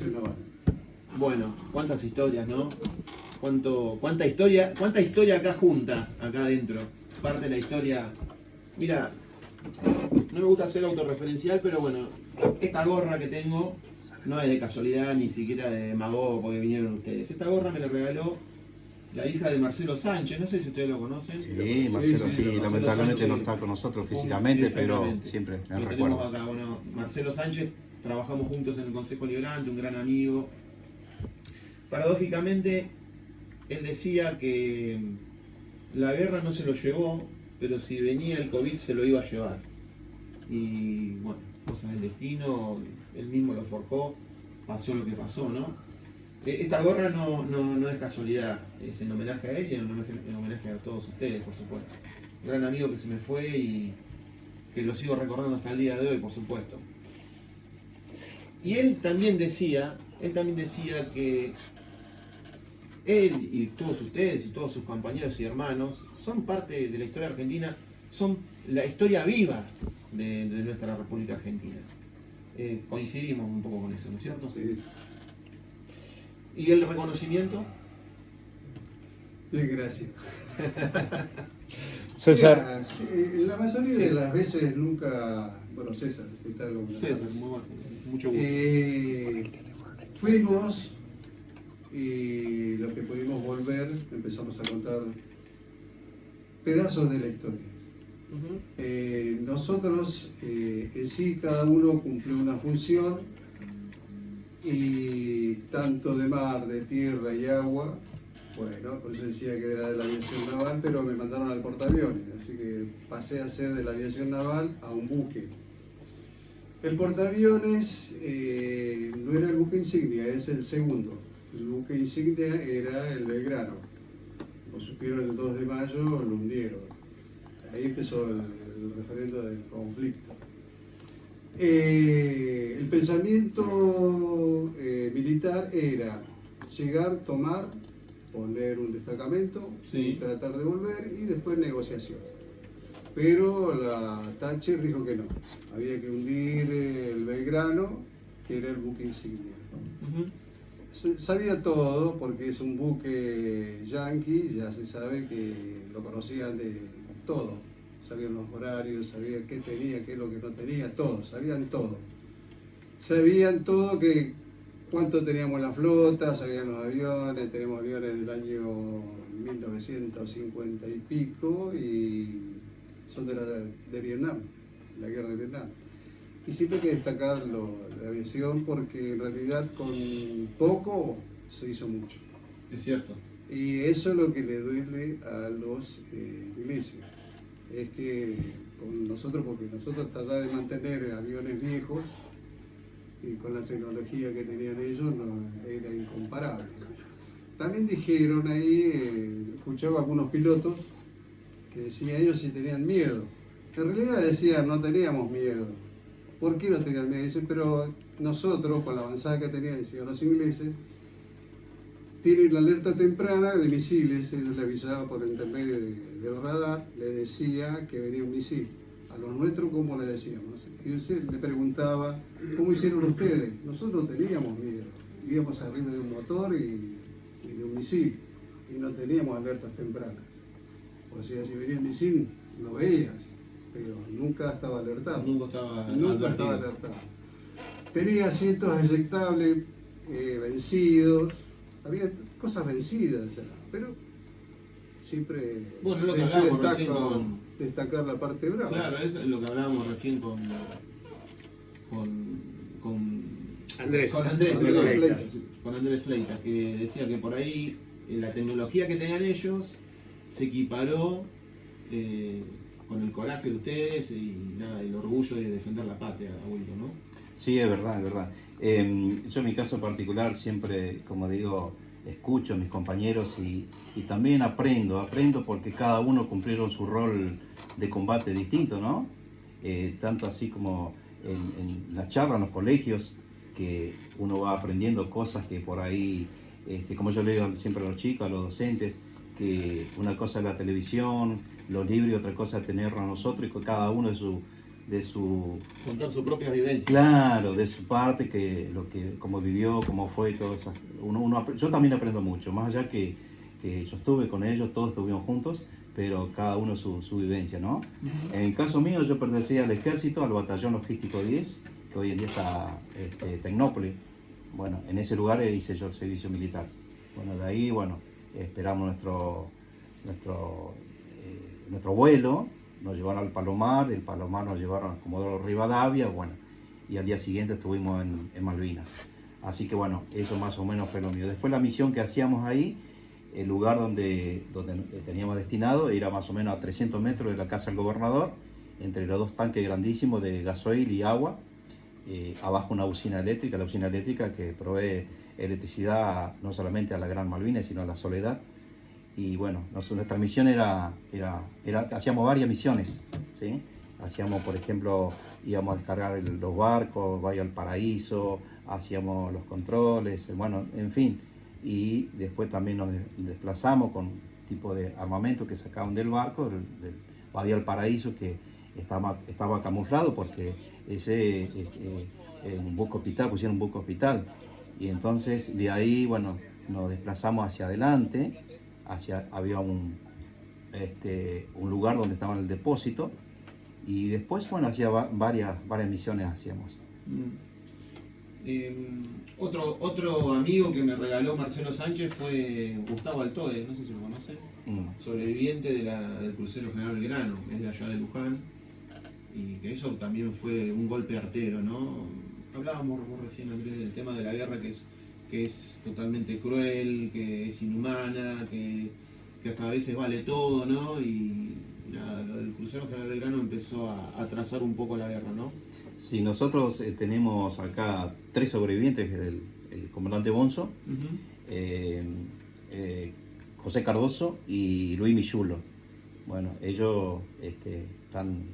aviación naval. Bueno, cuántas historias, ¿no? Cuánta historia acá junta, acá adentro. Parte de la historia. Mira, no me gusta ser autorreferencial, pero bueno, esta gorra que tengo no es de casualidad, ni siquiera de demagogo porque vinieron ustedes. Esta gorra me la regaló la hija de Marcelo Sánchez, no sé si ustedes lo conocen. Sí, Marcelo, sí, Marcelo lamentablemente Sánchez, no está con nosotros físicamente, pero exactamente. siempre me Lo tenemos recuerdo. acá, bueno, Marcelo Sánchez, trabajamos juntos en el Consejo Liberante, un gran amigo. Paradójicamente, él decía que la guerra no se lo llevó, pero si venía el COVID se lo iba a llevar. Y bueno, cosas del destino, él mismo lo forjó, pasó lo que pasó, ¿no? Esta gorra no es casualidad, es en homenaje a él y en homenaje a todos ustedes, por supuesto. Un gran amigo que se me fue y que lo sigo recordando hasta el día de hoy, por supuesto. Y él también decía que él y todos ustedes y todos sus compañeros y hermanos son parte de la historia argentina, son la historia viva de nuestra República Argentina. Coincidimos un poco con eso, ¿no es cierto? Sí. ¿Y el reconocimiento? Gracias. César. Mira, sí, la mayoría de las veces nunca. Bueno, César, ¿qué tal? César, muy bueno, mucho gusto. Fuimos y lo que pudimos volver, empezamos a contar pedazos de la historia. Nosotros, en sí, cada uno cumplió una función y tanto de mar, de tierra y agua. Bueno, por eso decía que era de la aviación naval, pero me mandaron al portaaviones, así que pasé a ser de la aviación naval a un buque. El portaaviones no era el buque insignia, es el segundo. El buque insignia era el Belgrano. Como supieron, el 2 de mayo lo hundieron. Ahí empezó el referendo del conflicto. El pensamiento militar era llegar, tomar, poner un destacamento, Sí. y tratar de volver y después negociación. Pero la Thatcher dijo que no, había que hundir el Belgrano, que era el buque insignia. Sabía todo porque es un buque yanqui, ya se sabe que lo conocían de todo. Sabían los horarios, sabían qué tenía, qué es lo que no tenía, todo, sabían todo. Sabían todo que cuánto teníamos en la flota, sabían los aviones, tenemos aviones del año 1950 y pico y son de Vietnam, la guerra de Vietnam. Y siempre hay que destacar la aviación porque en realidad con poco se hizo mucho. Es cierto. Y eso es lo que le duele a los ingleses. Es que con nosotros, porque nosotros tratamos de mantener aviones viejos y con la tecnología que tenían ellos no, era incomparable. También dijeron ahí, escuchaba algunos pilotos que decían ellos si tenían miedo. En realidad decían no teníamos miedo. ¿Por qué no tenían miedo? Dicen, pero nosotros, con la avanzada que tenían, decían los ingleses, tienen la alerta temprana de misiles, ellos le avisaban por intermedio del radar, le decía que venía un misil. A los nuestros, ¿cómo le decíamos? Y usted le preguntaba, ¿cómo hicieron ustedes? Nosotros teníamos miedo, íbamos arriba de un motor y de un misil, y no teníamos alertas tempranas. O sea, si venía el misil, lo veías, pero nunca estaba alertado. Nunca estaba alertado. Tenía asientos eyectables vencidos, había cosas vencidas ya, pero siempre Bueno, es lo que hablábamos recién destacar la parte brava. Claro, eso es lo que hablábamos recién con Andrés. Con Andrés Fleitas, que decía que por ahí la tecnología que tenían ellos se equiparó con el coraje de ustedes y nada, el orgullo de defender la patria, abuelo, ¿no? Sí, es verdad, es verdad. Yo en mi caso particular siempre, como digo, escucho a mis compañeros y también aprendo porque cada uno cumplieron su rol de combate distinto, ¿no? Tanto así como en las charlas, en los colegios, que uno va aprendiendo cosas que por ahí, como yo le digo siempre a los chicos, a los docentes, que una cosa es la televisión, los libros y otra cosa es tenerlo a nosotros y con cada uno de su... Contar sus propias vivencias. Claro, de su parte, cómo vivió, cómo fue, todo eso. Yo también aprendo mucho, más allá que yo estuve con ellos, todos estuvimos juntos, pero cada uno su vivencia, ¿no? Uh-huh. En el caso mío, yo pertenecía al ejército, al batallón logístico 10, que hoy en día está Tecnópolis. Bueno, en ese lugar hice yo el servicio militar. Bueno, de ahí, bueno, esperamos nuestro vuelo, nos llevaron al Palomar, del Palomar nos llevaron a Comodoro Rivadavia, bueno, y al día siguiente estuvimos en Malvinas. Así que bueno, eso más o menos fue lo mío. Después la misión que hacíamos ahí, el lugar donde teníamos destinado era más o menos a 300 metros de la casa del gobernador, entre los dos tanques grandísimos de gasoil y agua, abajo una usina eléctrica, la usina eléctrica que provee electricidad no solamente a la Gran Malvinas, sino a la Soledad. Y bueno, nuestra misión hacíamos varias misiones, ¿sí? Hacíamos, por ejemplo, íbamos a descargar los barcos, Bahía al Paraíso, hacíamos los controles, bueno, en fin. Y después también nos desplazamos con tipo de armamento que sacaban del barco, del Bahía al Paraíso, que estaba camuflado porque ese un buque hospital, pusieron un buque hospital. Y entonces de ahí, bueno, nos desplazamos hacia adelante, había un lugar donde estaba el depósito, y después, bueno, hacía varias misiones hacíamos. Otro amigo que me regaló Marcelo Sánchez fue Gustavo Altoe, no sé si lo conocen, sobreviviente del crucero General Belgrano, que es de allá de Luján, y que eso también fue un golpe artero, ¿no? Hablábamos recién, Andrés, del tema de la guerra, que es totalmente cruel, que es inhumana, que hasta a veces vale todo, ¿no? Y nada, lo del crucero General Belgrano empezó a trazar un poco la guerra, ¿no? Sí, nosotros tenemos acá 3 sobrevivientes, el comandante Bonzo, José Cardoso y Luis Millulo. Bueno, ellos están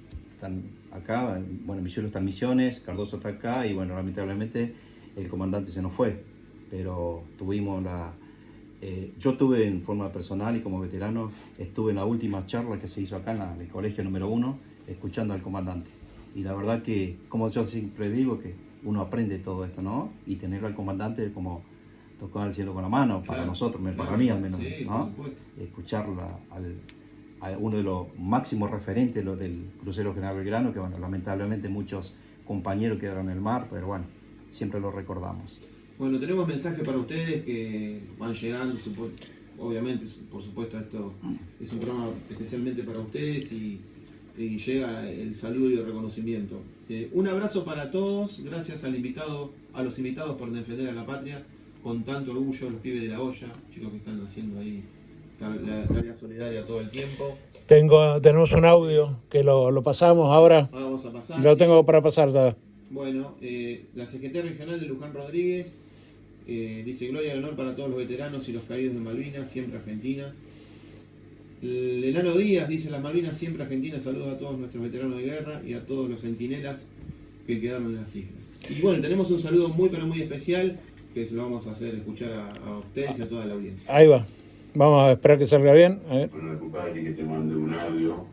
acá, bueno, Millulo está en Misiones, Cardoso está acá, y bueno, lamentablemente el comandante se nos fue, pero tuvimos yo tuve en forma personal y como veterano, estuve en la última charla que se hizo acá en el colegio número 1, escuchando al comandante. Y la verdad que, como yo siempre digo, que uno aprende todo esto, ¿no? Y tenerlo al comandante como tocar el cielo con la mano, para nosotros, para mí al menos, sí, ¿no? Escucharla a uno de los máximos referentes del crucero General Belgrano, que bueno, lamentablemente muchos compañeros quedaron en el mar, pero bueno, siempre lo recordamos. Bueno, tenemos mensajes para ustedes que van llegando, obviamente, por supuesto, esto es un programa especialmente para ustedes y llega el saludo y el reconocimiento. Un abrazo para todos, gracias a los invitados por defender a la patria con tanto orgullo, los pibes de la olla, chicos que están haciendo ahí la tarea solidaria todo el tiempo. Tenemos un audio que lo pasamos ahora. Vamos a pasar. Lo tengo para pasar ya. Bueno, la CGT regional de Luján Rodríguez dice: gloria y honor para todos los veteranos y los caídos de Malvinas, siempre argentinas. El Enano Díaz dice: las Malvinas siempre argentinas, saludos a todos nuestros veteranos de guerra y a todos los centinelas que quedaron en las islas. Y bueno, tenemos un saludo muy pero muy especial que se lo vamos a hacer escuchar a ustedes y a toda la audiencia. Ahí va, vamos a esperar que salga bien. Bueno, compadre, que te mande un audio,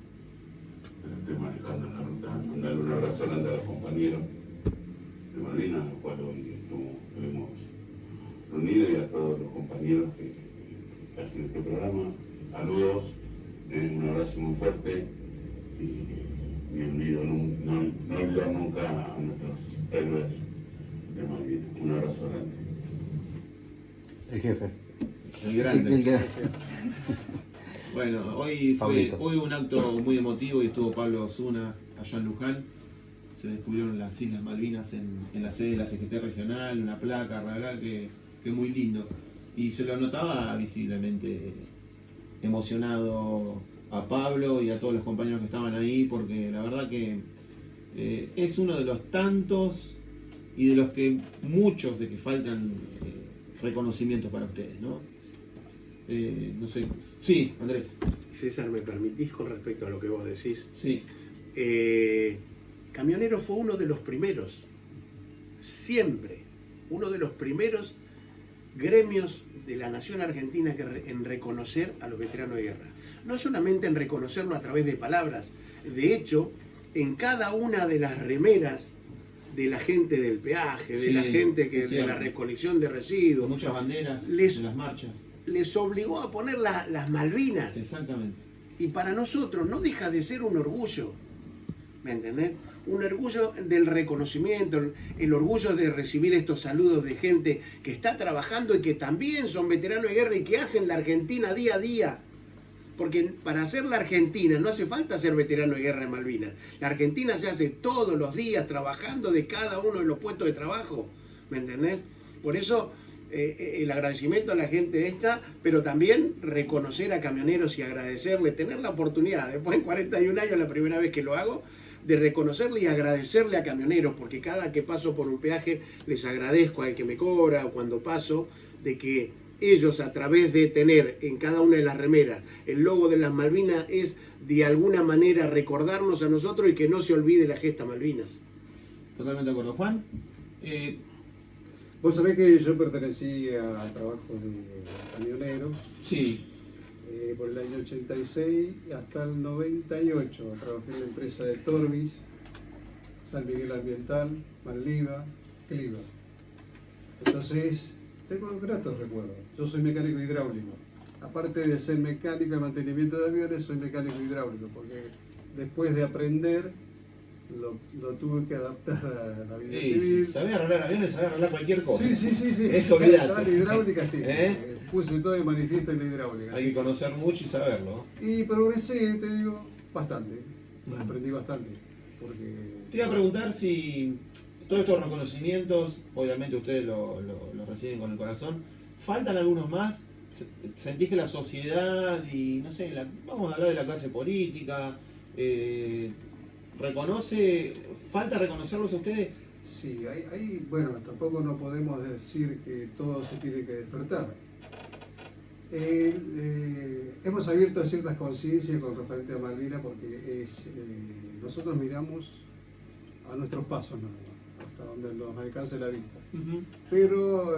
te estoy manejando en la ruta, mandarle un abrazo grande a los compañeros de Malvinas, los cuales hoy estuvimos reunidos, y a todos los compañeros que hacen este programa. Saludos, un abrazo muy fuerte y no olvidar nunca a nuestros héroes de Malvinas. Un abrazo grande. El jefe. El grande. Bueno, hoy hubo un acto muy emotivo y estuvo Pablo Osuna allá en Luján. Se descubrieron las Islas Malvinas en la sede de la CGT regional, una placa, realidad que muy lindo. Y se lo notaba visiblemente emocionado a Pablo y a todos los compañeros que estaban ahí, porque la verdad que es uno de los tantos y de los que muchos de que faltan reconocimientos para ustedes, ¿no? No sé. Sí, Andrés. César, ¿me permitís con respecto a lo que vos decís? Sí. Camionero fue uno de los primeros, siempre, uno de los primeros gremios de la nación argentina en reconocer a los veteranos de guerra. No solamente en reconocerlo a través de palabras. De hecho, en cada una de las remeras de la gente del peaje, de Sí, la gente que es de la cierto. recolección de Con residuos, muchas banderas Les- de las marchas. les obligó a poner las Malvinas. Exactamente. Y para nosotros no deja de ser un orgullo, ¿me entendés? Un orgullo del reconocimiento, el orgullo de recibir estos saludos de gente que está trabajando y que también son veteranos de guerra y que hacen la Argentina día a día. Porque para hacer la Argentina no hace falta ser veterano de guerra de Malvinas. La Argentina se hace todos los días trabajando de cada uno de los puestos de trabajo, ¿me entendés? Por eso el agradecimiento a la gente esta, pero también reconocer a camioneros y agradecerle, tener la oportunidad, después de 41 años, la primera vez que lo hago, de reconocerle y agradecerle a camioneros, porque cada que paso por un peaje les agradezco al que me cobra o cuando paso, de que ellos a través de tener en cada una de las remeras el logo de las Malvinas es de alguna manera recordarnos a nosotros y que no se olvide la gesta Malvinas. Totalmente de acuerdo. Juan, Vos sabés que yo pertenecí al trabajo de camioneros sí, por el año 86 hasta el 98. Trabajé en la empresa de Torbis, San Miguel Ambiental, Manliva, Cliva. Entonces, tengo gratos recuerdos. Yo soy mecánico hidráulico. Aparte de ser mecánico de mantenimiento de aviones, soy mecánico hidráulico, porque después de aprender, lo tuve que adaptar a la vida sí, civil. sabés arreglar aviones, sabés arreglar cualquier cosa. Sí. Eso, olvidate. La hidráulica sí. ¿Eh? Puse todo de manifiesto en la hidráulica. Hay sí. que conocer mucho y saberlo. Y progresé, te digo, bastante. Mm. Aprendí bastante. Porque Te iba a preguntar si todos estos reconocimientos, obviamente ustedes lo reciben con el corazón, ¿faltan algunos más? ¿Sentís que la sociedad y, no sé, vamos a hablar de la clase política, falta reconocerlos a ustedes? sí, bueno, tampoco no podemos decir que todo se tiene que despertar. Hemos abierto ciertas conciencias con referente a Malvinas porque nosotros miramos a nuestros pasos nada más, hasta donde nos alcance la vista. Ujú. Pero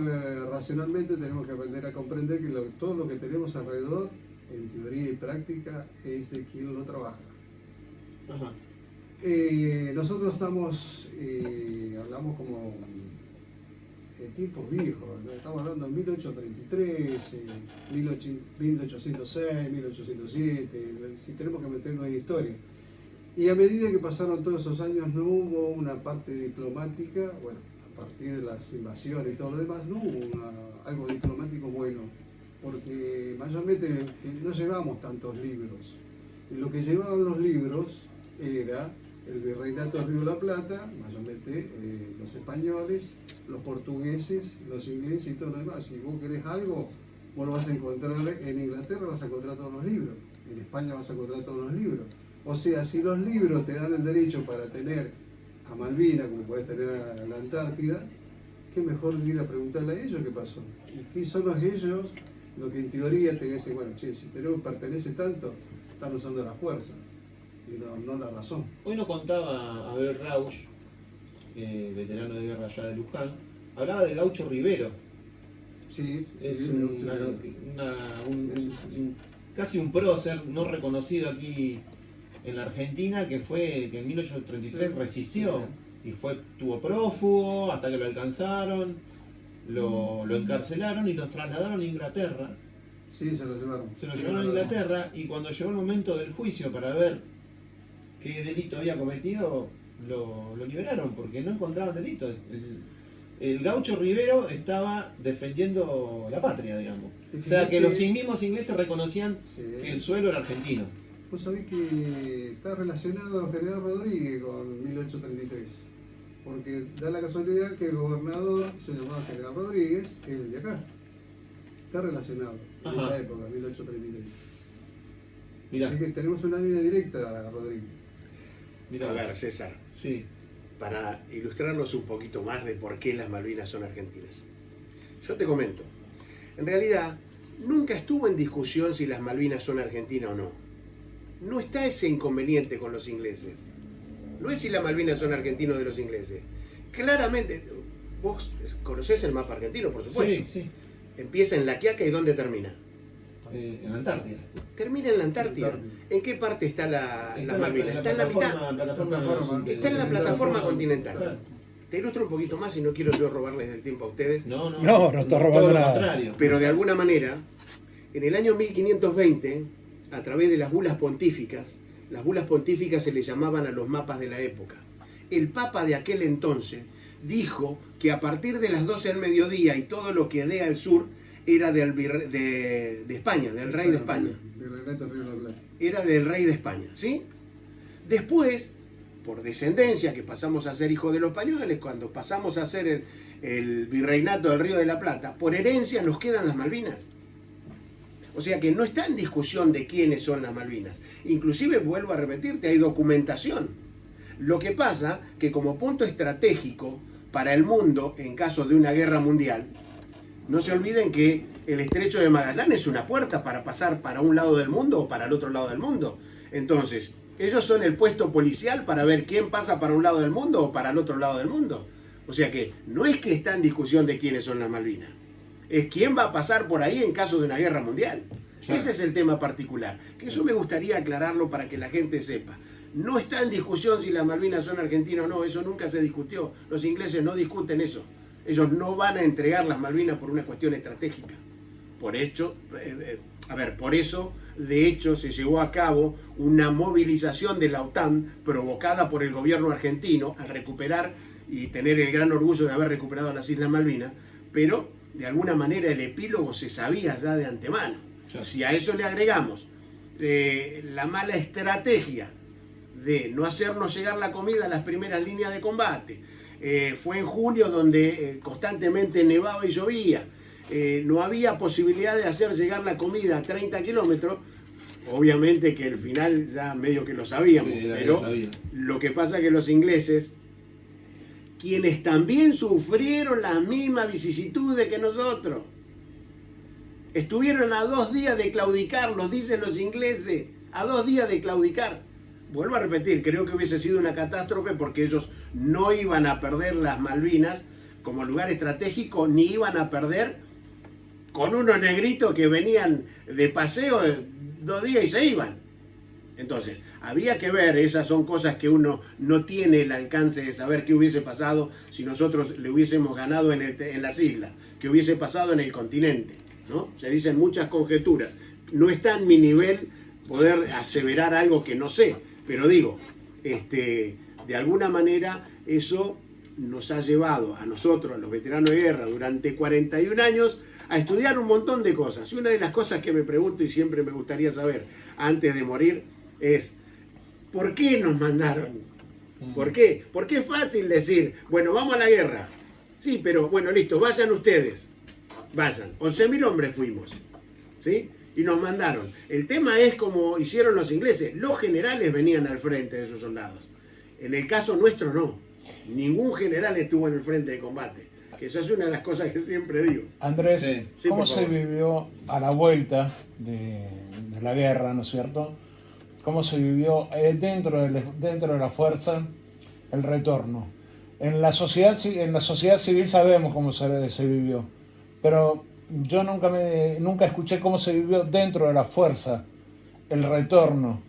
racionalmente tenemos que aprender a comprender que todo lo que tenemos alrededor, en teoría y práctica, es de quien lo trabaja. Ajá. Nosotros hablamos como tiempos viejos, ¿no? Estamos hablando de 1833, 1806, 1807, si tenemos que meternos en historia. Y a medida que pasaron todos esos años no hubo una parte diplomática, bueno, a partir de las invasiones y todo lo demás, no hubo algo diplomático bueno, porque mayormente no llevamos tantos libros. Y lo que llevaban los libros era el virreinato del Río de la Plata, mayormente los españoles, los portugueses, los ingleses y todo lo demás. Si vos querés algo, vos lo vas a encontrar en Inglaterra, vas a encontrar todos los libros. En España vas a encontrar todos los libros. O sea, si los libros te dan el derecho para tener a Malvinas, como puedes tener a la Antártida, qué mejor ir a preguntarle a ellos qué pasó. ¿Y qué son ellos? Lo que en teoría te dicen, bueno, che, si tenemos pertenece tanto, están usando la fuerza y no la razón. Hoy nos contaba Abel Rauch, veterano de guerra allá de Luján, hablaba del Gaucho Rivero. Sí, Es sí, casi un prócer no reconocido aquí en la Argentina, que en 1833 resistió y tuvo prófugo hasta que lo alcanzaron, lo encarcelaron y los trasladaron a Inglaterra. sí, se lo llevaron. Se lo llevaron a Inglaterra y cuando llegó el momento del juicio para ver qué delito había cometido, lo liberaron porque no encontraban delito. El Gaucho Rivero estaba defendiendo la patria, digamos. O sea, que los mismos ingleses reconocían Sí. que el suelo era argentino. Vos sabés que está relacionado a General Rodríguez con 1833, porque da la casualidad que el gobernador se llamaba General Rodríguez, que es el de acá. Está relacionado en Ajá. esa época, 1833. Mirá, Así que tenemos una línea directa a Rodríguez. mirá. A ver, César, Sí, para ilustrarnos un poquito más de por qué las Malvinas son argentinas. Yo te comento, en realidad nunca estuvo en discusión si las Malvinas son argentinas o no. No está ese inconveniente con los ingleses. No es si las Malvinas son argentinos de los ingleses. Claramente, vos conocés el mapa argentino, por supueto. sí, sí, Empieza en La Quiaca y ¿dónde termina? En la Antártida. Termina en la Antártida. ¿En qué parte está la Malvinas? ¿Está en la mitad? Está en la plataforma continental. Claro. Te ilustro un poquito más y no quiero yo robarles el tiempo a ustedes. No está robando todo lo nada. contrario. Pero de alguna manera, en el año 1520, a través de las bulas pontíficas se le llamaban a los mapas de la época. El Papa de aquel entonces dijo que a partir de las 12 del mediodía y todo lo que dé al sur era de España, del rey de España. Era del rey de España, ¿sí? Después, por descendencia, que pasamos a ser hijos de los españoles, cuando pasamos a ser el virreinato del Río de la Plata, por herencia nos quedan las Malvinas. O sea que no está en discusión de quiénes son las Malvinas. Inclusive, vuelvo a repetirte, hay documentación. Lo que pasa que como punto estratégico para el mundo, en caso de una guerra mundial, no se olviden que el Estrecho de Magallanes es una puerta para pasar para un lado del mundo o para el otro lado del mundo. Entonces, ellos son el puesto policial para ver quién pasa para un lado del mundo o para el otro lado del mundo. O sea que no es que está en discusión de quiénes son las Malvinas. Es quién va a pasar por ahí en caso de una guerra mundial. Claro. Ese es el tema particular. Que eso me gustaría aclararlo para que la gente sepa. No está en discusión si las Malvinas son argentinas o no. Eso nunca se discutió. Los ingleses no discuten eso. Ellos no van a entregar las Malvinas por una cuestión estratégica. Por eso, de hecho, se llevó a cabo una movilización de la OTAN provocada por el gobierno argentino al recuperar y tener el gran orgullo de haber recuperado las Islas Malvinas, pero de alguna manera el epílogo se sabía ya de antemano. Sí. Si a eso le agregamos la mala estrategia de no hacernos llegar la comida a las primeras líneas de combate, fue en junio donde constantemente nevaba y llovía, no había posibilidad de hacer llegar la comida a 30 kilómetros, obviamente que el final ya medio que lo sabíamos, sí, pero lo que pasa es que los ingleses, quienes también sufrieron las mismas vicisitudes que nosotros, estuvieron a 2 días de claudicar, nos dicen los ingleses, a 2 días de claudicar. Vuelvo a repetir, creo que hubiese sido una catástrofe porque ellos no iban a perder las Malvinas como lugar estratégico, ni iban a perder con unos negritos que venían de paseo 2 días y se iban. Entonces, había que ver, esas son cosas que uno no tiene el alcance de saber qué hubiese pasado si nosotros le hubiésemos ganado en las islas, qué hubiese pasado en el continente, ¿no? Se dicen muchas conjeturas. No está en mi nivel poder aseverar algo que no sé, pero digo, de alguna manera eso nos ha llevado a nosotros, a los veteranos de guerra, durante 41 años, a estudiar un montón de cosas. Y una de las cosas que me pregunto y siempre me gustaría saber antes de morir es, ¿por qué nos mandaron? ¿Por qué? Porque es fácil decir, bueno, vamos a la guerra. Sí, pero bueno, listo, vayan ustedes. Vayan. 11.000 hombres fuimos. ¿Sí? Y nos mandaron. El tema es como hicieron los ingleses. Los generales venían al frente de sus soldados. En el caso nuestro no. Ningún general estuvo en el frente de combate. Que eso es una de las cosas que siempre digo. Andrés, sí, ¿cómo se vivió a la vuelta de la guerra, ¿no es cierto? ¿Cómo se vivió dentro de la fuerza el retorno? En la sociedad civil sabemos cómo se vivió, pero yo nunca escuché cómo se vivió dentro de la fuerza el retorno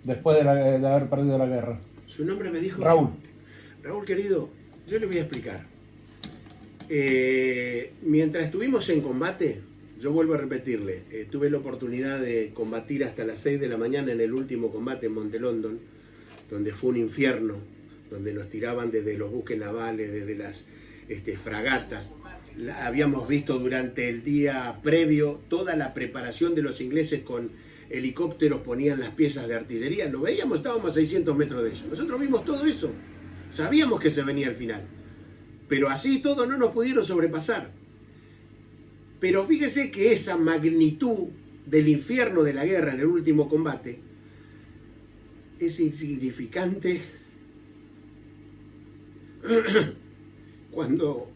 después de haber perdido la guerra. ¿Su nombre me dijo? Raúl. Raúl, querido, yo le voy a explicar. Mientras estuvimos en combate, yo vuelvo a repetirle, tuve la oportunidad de combatir hasta las 6 de la mañana en el último combate en Monte London, donde fue un infierno, donde nos tiraban desde los buques navales, desde las fragatas. Habíamos visto durante el día previo toda la preparación de los ingleses con helicópteros, ponían las piezas de artillería, lo veíamos, estábamos a 600 metros de ellos. Nosotros vimos todo eso, sabíamos que se venía el final, pero así todo no nos pudieron sobrepasar. Pero fíjese que esa magnitud del infierno de la guerra en el último combate es insignificante cuando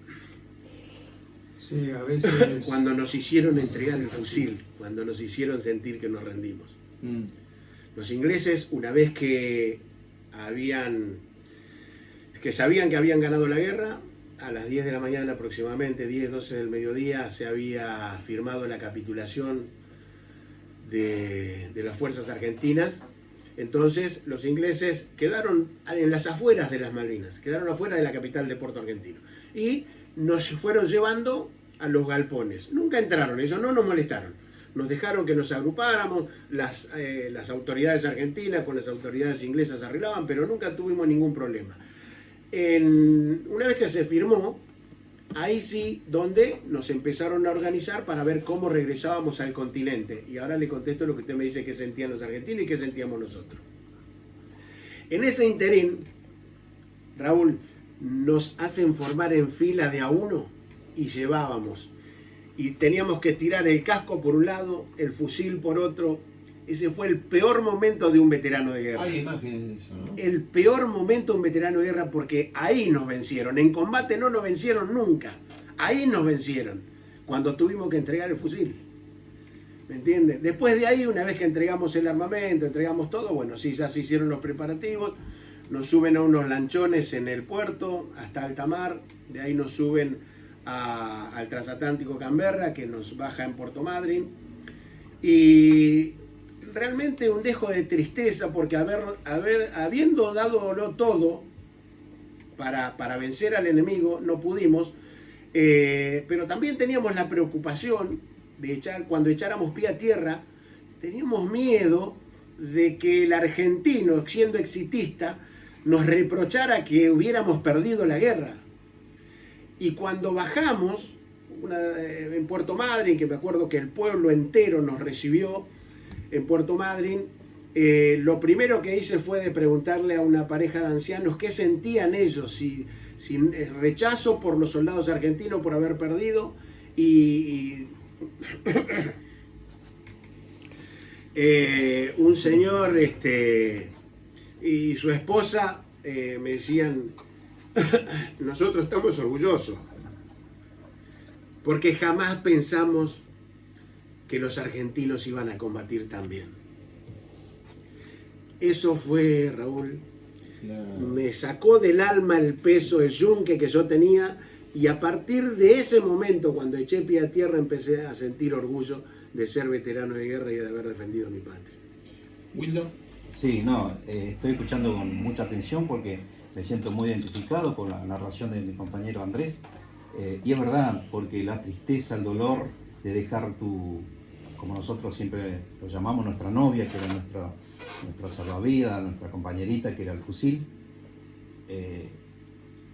sí, a veces cuando nos hicieron entregar el fusil, cuando nos hicieron sentir que nos rendimos. Los ingleses, una vez que sabían que habían ganado la guerra, a las 10 de la mañana aproximadamente, 10, 12 del mediodía, se había firmado la capitulación de las fuerzas argentinas. Entonces los ingleses quedaron en las afueras de las Malvinas, quedaron afuera de la capital de Puerto Argentino. Y nos fueron llevando a los galpones. Nunca entraron, ellos no nos molestaron. Nos dejaron que nos agrupáramos, las autoridades argentinas con las autoridades inglesas arreglaban, pero nunca tuvimos ningún problema. Una vez que se firmó, ahí sí, donde nos empezaron a organizar para ver cómo regresábamos al continente. Y ahora le contesto lo que usted me dice que sentían los argentinos y qué sentíamos nosotros. En ese interín, Raúl, nos hacen formar en fila de a uno y llevábamos. Y teníamos que tirar el casco por un lado, el fusil por otro. Ese fue el peor momento de un veterano de guerra. Hay imágenes de eso, ¿no? El peor momento de un veterano de guerra, porque ahí nos vencieron. En combate no nos vencieron nunca. Ahí nos vencieron, cuando tuvimos que entregar el fusil. ¿Me entiendes? Después de ahí, una vez que entregamos el armamento, entregamos todo, bueno, sí, ya se hicieron los preparativos. Nos suben a unos lanchones en el puerto, hasta alta mar. De ahí nos suben al transatlántico Canberra, que nos baja en Puerto Madryn. Y realmente un dejo de tristeza, porque habiendo dado todo para vencer al enemigo, no pudimos, pero también teníamos la preocupación de cuando echáramos pie a tierra, teníamos miedo de que el argentino, siendo exitista, nos reprochara que hubiéramos perdido la guerra. Y cuando bajamos en Puerto Madryn, que me acuerdo que el pueblo entero nos recibió en Puerto Madryn, lo primero que hice fue de preguntarle a una pareja de ancianos qué sentían ellos, si rechazo por los soldados argentinos por haber perdido y un señor y su esposa me decían, nosotros estamos orgullosos porque jamás pensamos que los argentinos iban a combatir tan bien. Eso fue, Raúl, me sacó del alma el peso de yunque que yo tenía, y a partir de ese momento, cuando eché pie a tierra, empecé a sentir orgullo de ser veterano de guerra y de haber defendido mi patria. Wildo. Sí, no, estoy escuchando con mucha atención porque me siento muy identificado con la narración de mi compañero Andrés. Y es verdad, porque la tristeza, el dolor de dejar como nosotros siempre lo llamamos, nuestra novia, que era nuestra salvavidas, nuestra compañerita, que era el fusil.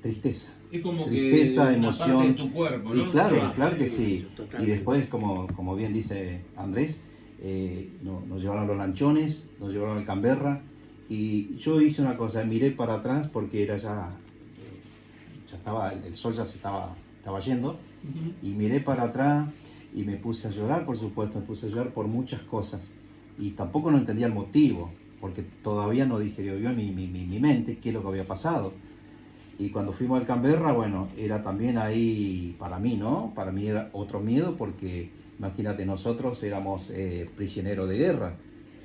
Tristeza. Es como tristeza, que emoción. una parte de tu cuerpo, ¿no? Y claro, Sí, claro que sí, sí. totalmente. Y después, como bien dice Andrés, nos llevaron a los lanchones, nos llevaron al Canberra, y yo hice una cosa, miré para atrás porque era ya estaba, el sol ya se estaba yendo, y miré para atrás y me puse a llorar, por supuesto, me puse a llorar por muchas cosas, y tampoco no entendía el motivo, porque todavía no digerió yo en mi mente qué es lo que había pasado. Y cuando fuimos al Canberra, bueno, era también ahí para mí, ¿no? Para mí era otro miedo porque, imagínate, nosotros éramos prisioneros de guerra,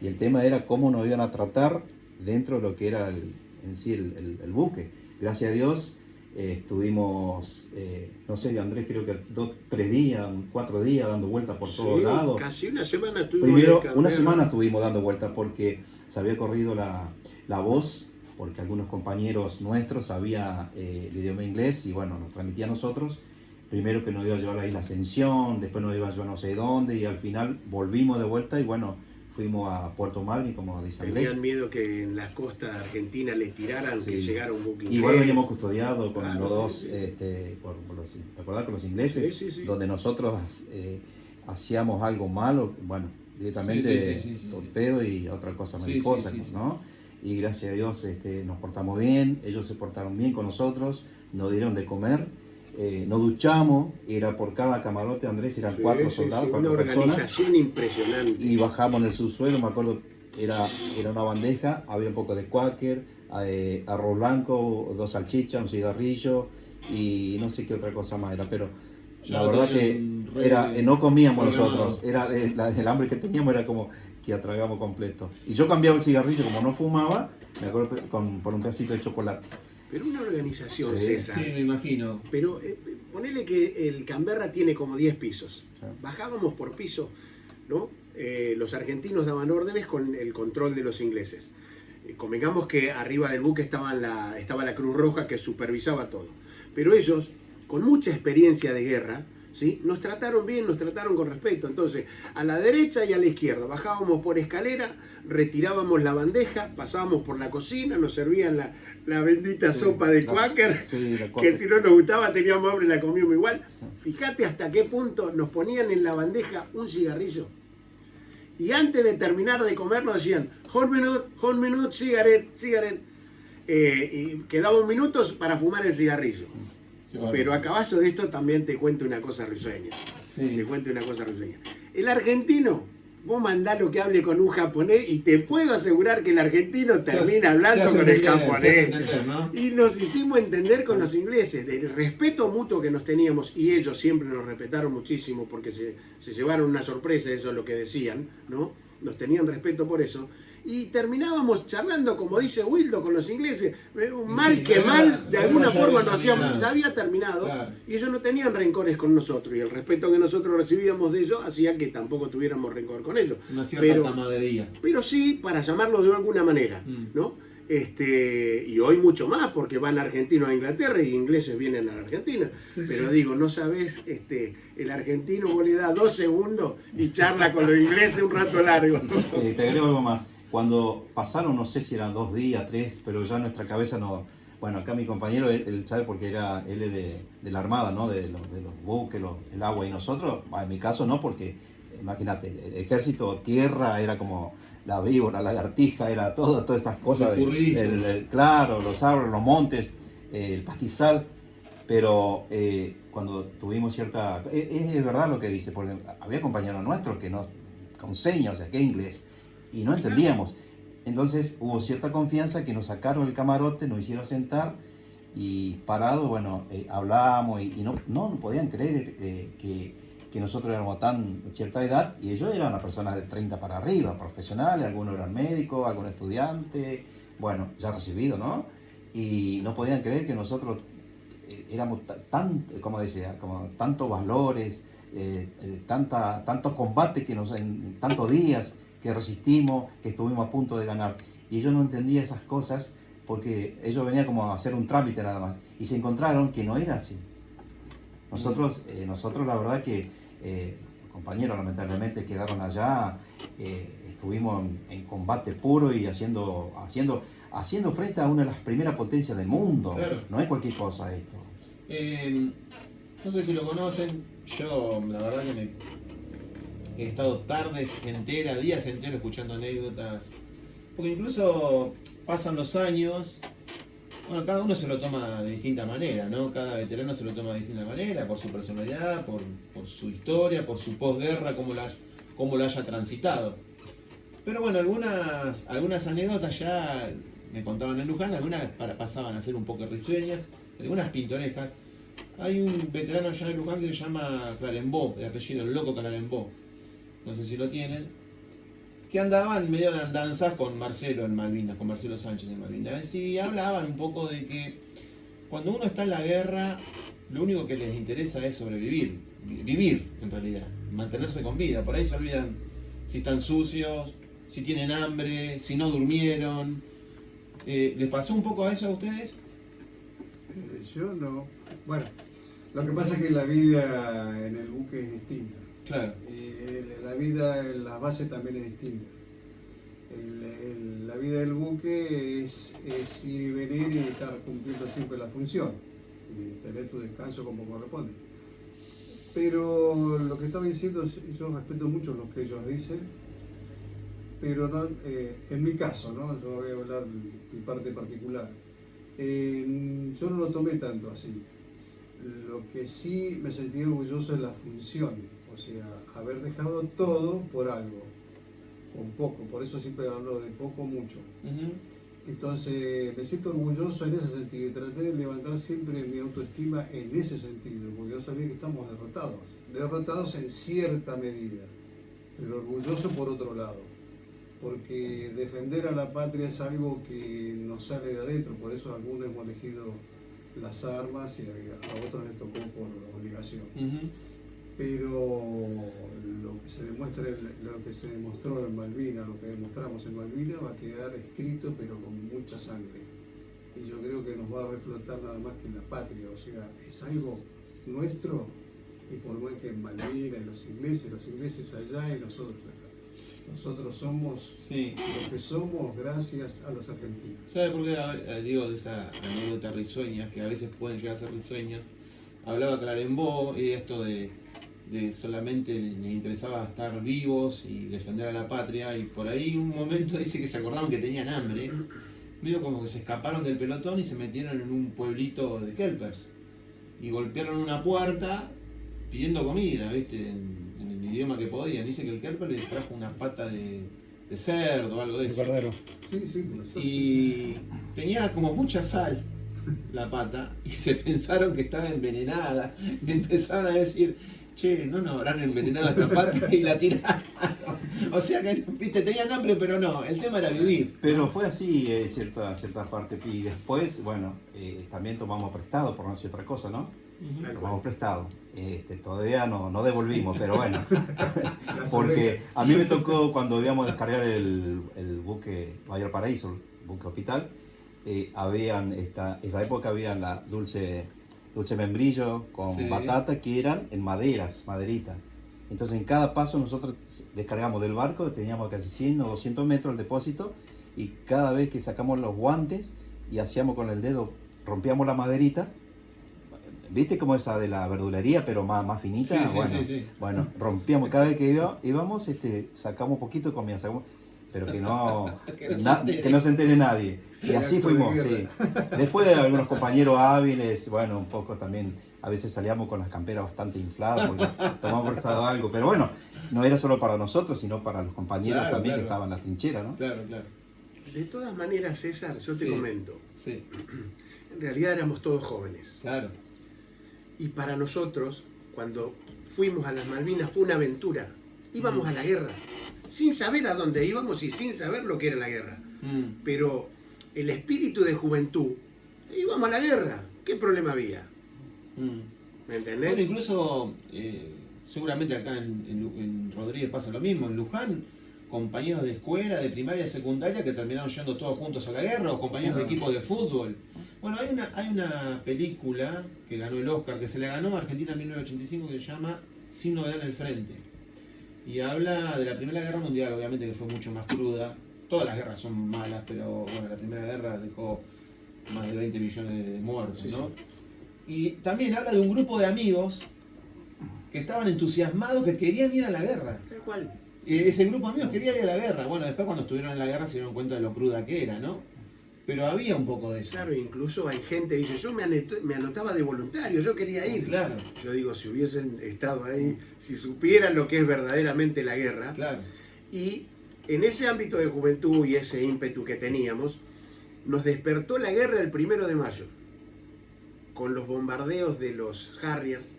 y el tema era cómo nos iban a tratar dentro de lo que era en sí el buque. Gracias a Dios estuvimos, no sé, Andrés, creo que 3 días, 4 días dando vueltas por todos lados. Casi una semana estuvimos. Primero, en el una Canberra. semana estuvimos dando vueltas porque se había corrido la voz, porque algunos compañeros nuestros sabían el idioma inglés y bueno, nos transmitía a nosotros. Primero que nos iba a llevar a la isla Ascensión, después nos iba a llevar no sé dónde, y al final volvimos de vuelta y bueno, fuimos a Puerto Madryn, como dice Andrés. Tenían miedo que en la costa argentina le tiraran, Sí. que llegara un buque inglés. Igual veníamos custodiados con Claro, los dos, sí. ¿te acordás? Con los ingleses, Sí. donde nosotros hacíamos algo malo, bueno, directamente Sí. torpedo y otra cosa Sí, mariposa, sí. ¿no? Y gracias a Dios nos portamos bien, ellos se portaron bien con nosotros, nos dieron de comer, nos duchamos, era por cada camarote, Andrés, eran 4 soldados, 4 una personas. organización impresionante. Y bajamos en el subsuelo, me acuerdo, era una bandeja, había un poco de quaker, arroz blanco, 2 salchichas, un cigarrillo y no sé qué otra cosa más era, pero Ya la lo verdad tenían que era, no comíamos programado. nosotros, era el hambre que teníamos era como que atragamos completo. Y yo cambiaba el cigarrillo, como no fumaba, me acuerdo por un pedacito de chocolate. Pero una organización, Sí, César. Sí, me imagino. Pero ponele que el Canberra tiene como 10 pisos. Sí. Bajábamos por piso, ¿no? los argentinos daban órdenes con el control de los ingleses. Convengamos que arriba del buque estaba la Cruz Roja que supervisaba todo. Pero ellos, con mucha experiencia de guerra, ¿sí?, nos trataron bien, nos trataron con respeto. Entonces, a la derecha y a la izquierda, bajábamos por escalera, retirábamos la bandeja, pasábamos por la cocina, nos servían la bendita sopa de Quaker, que si no nos gustaba teníamos hambre y la comíamos igual. Fíjate hasta qué punto nos ponían en la bandeja un cigarrillo. Y antes de terminar de comer nos decían, hold minute, cigarette. Y quedaban minutos para fumar el cigarrillo. Pero a caballo de esto también te cuento una cosa risueña. Sí. Te cuento una cosa risueña. El argentino, vos mandalo que hable con un japonés y te puedo asegurar que el argentino termina hablando con el japonés. ¿No? Y nos hicimos entender con los ingleses, del respeto mutuo que nos teníamos, y ellos siempre nos respetaron muchísimo porque se llevaron una sorpresa, eso es lo que decían, ¿no? Nos tenían respeto por eso. Y terminábamos charlando, como dice Wildo, con los ingleses, mal que mal, de alguna forma nos hacíamos, ya había terminado, claro. Y ellos no tenían rencores con nosotros, y el respeto que nosotros recibíamos de ellos hacía que tampoco tuviéramos rencor con ellos. Una cierta camaradería. Pero sí, para llamarlo de alguna manera, ¿no? Y hoy mucho más, porque van argentinos a Inglaterra y ingleses vienen a la Argentina. Sí, pero digo, no sabés, el argentino vos le da 2 segundos y charla con los ingleses un rato largo. Te agrego algo más. Cuando pasaron, no sé si eran 2 días, 3, pero ya nuestra cabeza no... Bueno, acá mi compañero, él sabe porque él es de la Armada, ¿no? De los buques, el agua, y nosotros, en mi caso no, porque imagínate, el ejército, tierra, era como la víbora, la lagartija, era todas estas cosas. Claro, los árboles, los montes, el pastizal, pero cuando tuvimos cierta... Es verdad lo que dice, porque había compañeros nuestros que no, con señas, o sea, que inglés, y no entendíamos. Entonces hubo cierta confianza que nos sacaron el camarote, nos hicieron sentar y parados, bueno, hablábamos y no podían creer que nosotros éramos tan cierta edad, y ellos eran las personas de 30 para arriba, profesionales, algunos eran médicos, algunos estudiantes, bueno, ya recibidos, ¿no? Y no podían creer que nosotros éramos como decía, como tantos valores, tantos combates que en tantos días que resistimos, que estuvimos a punto de ganar. Y ellos no entendían esas cosas porque ellos venían como a hacer un trámite nada más. Y se encontraron que no era así. Nosotros la verdad que los compañeros lamentablemente quedaron allá, estuvimos en combate puro y haciendo frente a una de las primeras potencias del mundo. Claro. No es cualquier cosa esto. No sé si lo conocen, yo la verdad que he estado tardes enteras, días enteros escuchando anécdotas, porque incluso pasan los años, bueno, cada uno se lo toma de distinta manera, ¿no? Cada veterano se lo toma de distinta manera, por su personalidad, por su historia, por su posguerra, cómo lo haya transitado. Pero bueno, algunas anécdotas ya me contaban en Luján, algunas pasaban a ser un poco risueñas, algunas pintorescas. Hay un veterano allá en Luján que se llama Clarembó, de apellido el Loco Clarembó, no sé si lo tienen, que andaban en medio de andanzas con Marcelo en Malvinas, con Marcelo Sánchez en Malvinas, y hablaban un poco de que cuando uno está en la guerra, lo único que les interesa es sobrevivir, vivir en realidad, mantenerse con vida. Por ahí se olvidan si están sucios, si tienen hambre, si no durmieron. ¿Les pasó un poco a eso a ustedes? Yo no. Bueno, lo que pasa es que la vida en el buque es distinta. Claro. La vida en las bases también es distinta. La vida del buque es ir y venir y estar cumpliendo siempre la función y tener tu descanso como corresponde. Pero lo que estaba diciendo, yo respeto mucho lo que ellos dicen, pero no, en mi caso, ¿no? Yo voy a hablar mi parte particular. Yo no lo tomé tanto así. Lo que sí me sentí orgulloso es la función. O sea, haber dejado todo por algo, con poco, por eso siempre hablo de poco, mucho. Entonces me siento orgulloso en ese sentido y traté de levantar siempre mi autoestima en ese sentido, porque yo sabía que estamos derrotados en cierta medida, pero orgulloso por otro lado, porque defender a la patria es algo que nos sale de adentro, por eso algunos hemos elegido las armas y a otros les tocó por obligación. pero lo que se demostró en Malvinas, lo que demostramos en Malvinas va a quedar escrito pero con mucha sangre. Y yo creo que nos va a reflotar nada más que en la patria, o sea, es algo nuestro, y por más que en Malvinas, los ingleses allá y nosotros acá. Nosotros somos lo que somos gracias a los argentinos. ¿Sabes por qué digo de esa anécdota risueña, que a veces pueden llegar a ser risueñas? Hablaba Clarembault y esto de solamente les interesaba estar vivos y defender a la patria, y por ahí un momento dice que se acordaron que tenían hambre, medio como que se escaparon del pelotón y se metieron en un pueblito de Kelpers y golpearon una puerta pidiendo comida, ¿viste? En el idioma que podían. Dice que el Kelper les trajo una pata de cerdo o algo de eso. Cordero. Sí, Y tenía como mucha sal la pata y se pensaron que estaba envenenada. Y empezaron a decir, che, no nos habrán envenenado esta pata, y la tiraron. O sea que, viste, tenían hambre, pero no, el tema era vivir. Pero fue así cierta parte. Y después, bueno, también tomamos prestado, por no decir otra cosa, ¿no? Tomamos prestado. Todavía no devolvimos, pero bueno. Porque a mí me tocó cuando íbamos a descargar el buque Mayor Paraíso, el buque hospital, esa época habían la dulce membrillo con batata, que eran en maderitas. Entonces en cada paso nosotros descargamos del barco, teníamos casi 100 o 200 metros el depósito, y cada vez que sacamos los guantes y hacíamos con el dedo, rompíamos la maderita. ¿Viste como esa de la verdulería, pero más finita? Sí. Bueno, rompíamos. Cada vez que íbamos, sacamos poquito de comida, pero que no se entere nadie. Y así fuimos, sí. Después algunos compañeros hábiles, bueno, un poco también, a veces salíamos con las camperas bastante infladas porque tomamos prestado algo. Pero bueno, no era solo para nosotros, sino para los compañeros también que estaban en la trinchera, ¿no? Claro. De todas maneras, César, yo te comento. Sí. En realidad éramos todos jóvenes. Claro. Y para nosotros, cuando fuimos a las Malvinas, fue una aventura. Íbamos a la guerra, sin saber a dónde íbamos y sin saber lo que era la guerra. Pero el espíritu de juventud, íbamos a la guerra. ¿Qué problema había? ¿Me entendés? Bueno, incluso, seguramente acá en Rodríguez pasa lo mismo. En Luján, compañeros de escuela, de primaria y secundaria que terminaron yendo todos juntos a la guerra, o compañeros de equipo de fútbol. Bueno, hay una película que ganó el Oscar, que se le ganó a Argentina en 1985, que se llama Sin Novedad en el Frente. Y habla de la Primera Guerra Mundial, obviamente que fue mucho más cruda. Todas las guerras son malas, pero bueno, la Primera Guerra dejó más de 20 millones de muertos, ¿no? Y también habla de un grupo de amigos que estaban entusiasmados, que querían ir a la guerra. Tal cual. Ese grupo de amigos quería ir a la guerra. Bueno, después cuando estuvieron en la guerra se dieron cuenta de lo cruda que era, ¿no? Pero había un poco de eso. Claro, incluso hay gente que dice, yo me anotaba de voluntario, yo quería ir. Claro. Yo digo, si hubiesen estado ahí, si supieran lo que es verdaderamente la guerra. Claro. Y en ese ámbito de juventud y ese ímpetu que teníamos, nos despertó la guerra el 1 de mayo, con los bombardeos de los Harriers.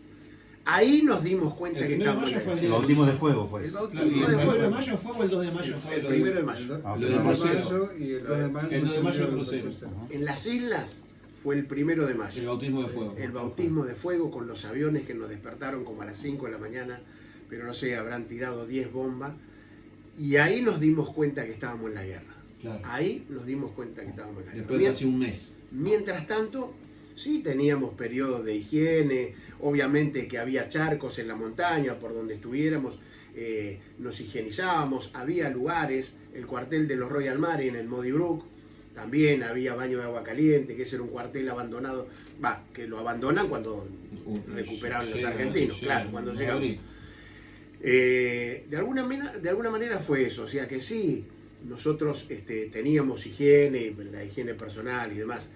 Ahí nos dimos cuenta que estábamos en la guerra. El bautismo de fuego fue El eso. Claro, ¿y el 1 de mayo fue o el 2 de mayo fue? El 1 de mayo. Ah, El del 1 de crucero. mayo y el 2 de mayo. El 2 de mayo el el crucero. En las islas fue el 1 de mayo. El bautismo de fuego. El bautismo de fuego con los aviones que nos despertaron como a las 5 de la mañana, pero no sé, habrán tirado 10 bombas. Y ahí nos dimos cuenta que estábamos en la guerra. Claro. Ahí nos dimos cuenta que estábamos en la guerra. Después de casi un mes. Mientras tanto, sí teníamos periodos de higiene, obviamente que había charcos en la montaña por donde estuviéramos, nos higienizábamos, había lugares, el cuartel de los Royal Marines en Muddy Brook, también había baño de agua caliente, que ese era un cuartel abandonado, que lo abandonan cuando recuperaron los argentinos, claro, cuando llegaron. De alguna manera fue eso, o sea que sí, nosotros teníamos higiene, la higiene personal y demás.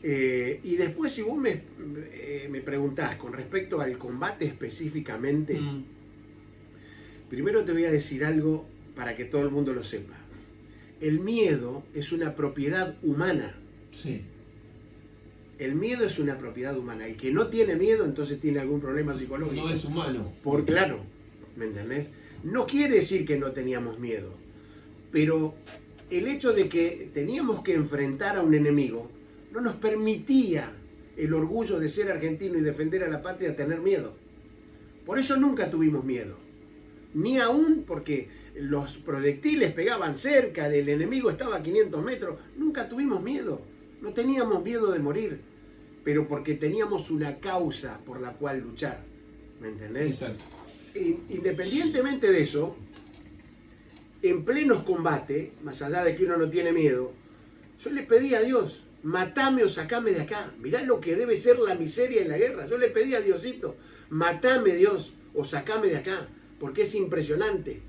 Y después, si vos me preguntás con respecto al combate específicamente, primero te voy a decir algo para que todo el mundo lo sepa. El miedo es una propiedad humana. Sí. El miedo es una propiedad humana. El que no tiene miedo, entonces tiene algún problema psicológico. No es humano. Claro, ¿me entendés? No quiere decir que no teníamos miedo, pero el hecho de que teníamos que enfrentar a un enemigo no nos permitía el orgullo de ser argentino y defender a la patria tener miedo. Por eso nunca tuvimos miedo. Ni aún porque los proyectiles pegaban cerca, el enemigo estaba a 500 metros. Nunca tuvimos miedo. No teníamos miedo de morir, pero porque teníamos una causa por la cual luchar. ¿Me entendés? Exacto. Independientemente de eso, en plenos combates, más allá de que uno no tiene miedo, yo le pedí a Dios, matame o sacame de acá. Mirá lo que debe ser la miseria en la guerra. Yo le pedí a Diosito, matame Dios o sacame de acá, porque es impresionante.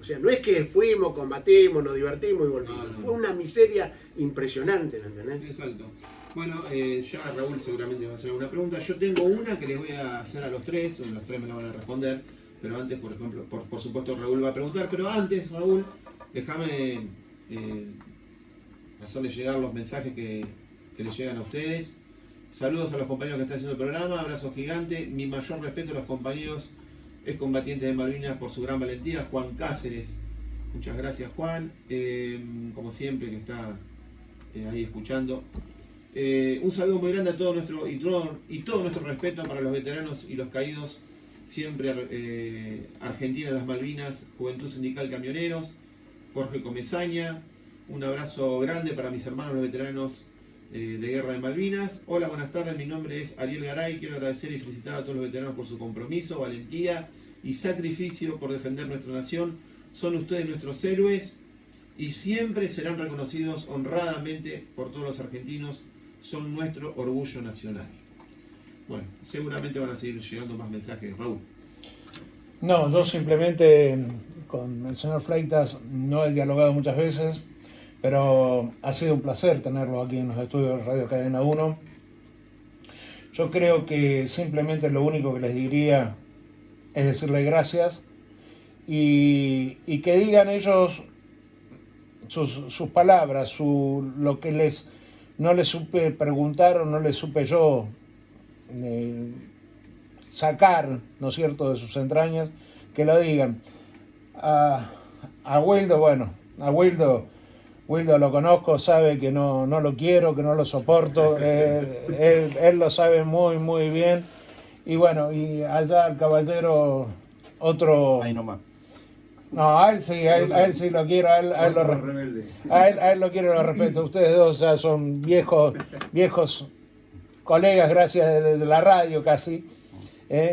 O sea, no es que fuimos, combatimos, nos divertimos y volvimos. No. Fue una miseria impresionante, ¿me entendés? Exacto. Bueno, ya Raúl seguramente va a hacer una pregunta. Yo tengo una que les voy a hacer a los tres, o los tres me la van a responder. Pero antes, por ejemplo, por supuesto Raúl va a preguntar. Pero antes, Raúl, déjame hacerles llegar los mensajes que les llegan a ustedes. Saludos a los compañeros que están haciendo el programa. Abrazo gigante. Mi mayor respeto a los compañeros excombatientes de Malvinas por su gran valentía. Juan Cáceres. Muchas gracias, Juan. Como siempre, que está ahí escuchando. Un saludo muy grande a todo nuestro y todo nuestro respeto para los veteranos y los caídos. Siempre Argentina, las Malvinas, Juventud Sindical Camioneros. Jorge Comesaña. Un abrazo grande para mis hermanos los veteranos de Guerra de Malvinas. Hola, buenas tardes, mi nombre es Ariel Garay. Quiero agradecer y felicitar a todos los veteranos por su compromiso, valentía y sacrificio por defender nuestra nación. Son ustedes nuestros héroes y siempre serán reconocidos honradamente por todos los argentinos. Son nuestro orgullo nacional. Bueno, seguramente van a seguir llegando más mensajes, Raúl. No, yo simplemente con el señor Fleitas no he dialogado muchas veces, pero ha sido un placer tenerlo aquí en los estudios de Radio Cadena 1. Yo creo que simplemente lo único que les diría es decirle gracias y que digan ellos sus palabras, lo que no les supe preguntar o no les supe yo sacar, ¿no es cierto?, de sus entrañas, que lo digan. A Wildo, bueno, a Wildo lo conozco, sabe que no lo quiero, que no lo soporto, él lo sabe muy, muy bien. Y bueno, y allá el caballero, otro... Ahí nomás. No, a él sí lo quiero, a él lo quiero y lo respeto. Ustedes dos ya son viejos colegas, gracias de la radio casi,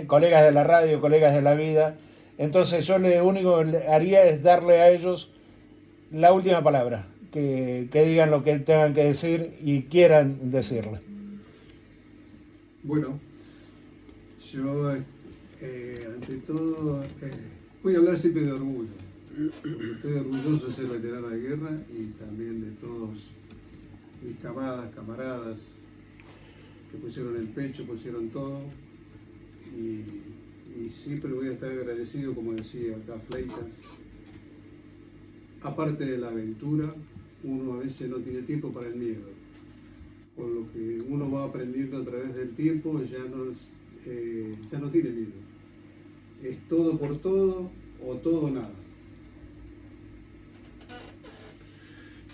colegas de la radio, colegas de la vida. Entonces yo lo único que haría es darle a ellos la última palabra, que digan lo que tengan que decir y quieran decirle. Bueno, yo ante todo voy a hablar siempre de orgullo. Estoy orgulloso de ser veterano de guerra y también de todos mis camaradas que pusieron el pecho, pusieron todo. Y siempre voy a estar agradecido, como decía acá Fleitas. Aparte de la aventura, uno a veces no tiene tiempo para el miedo. Con lo que uno va aprendiendo a través del tiempo, ya no tiene miedo. Es todo por todo o todo o nada.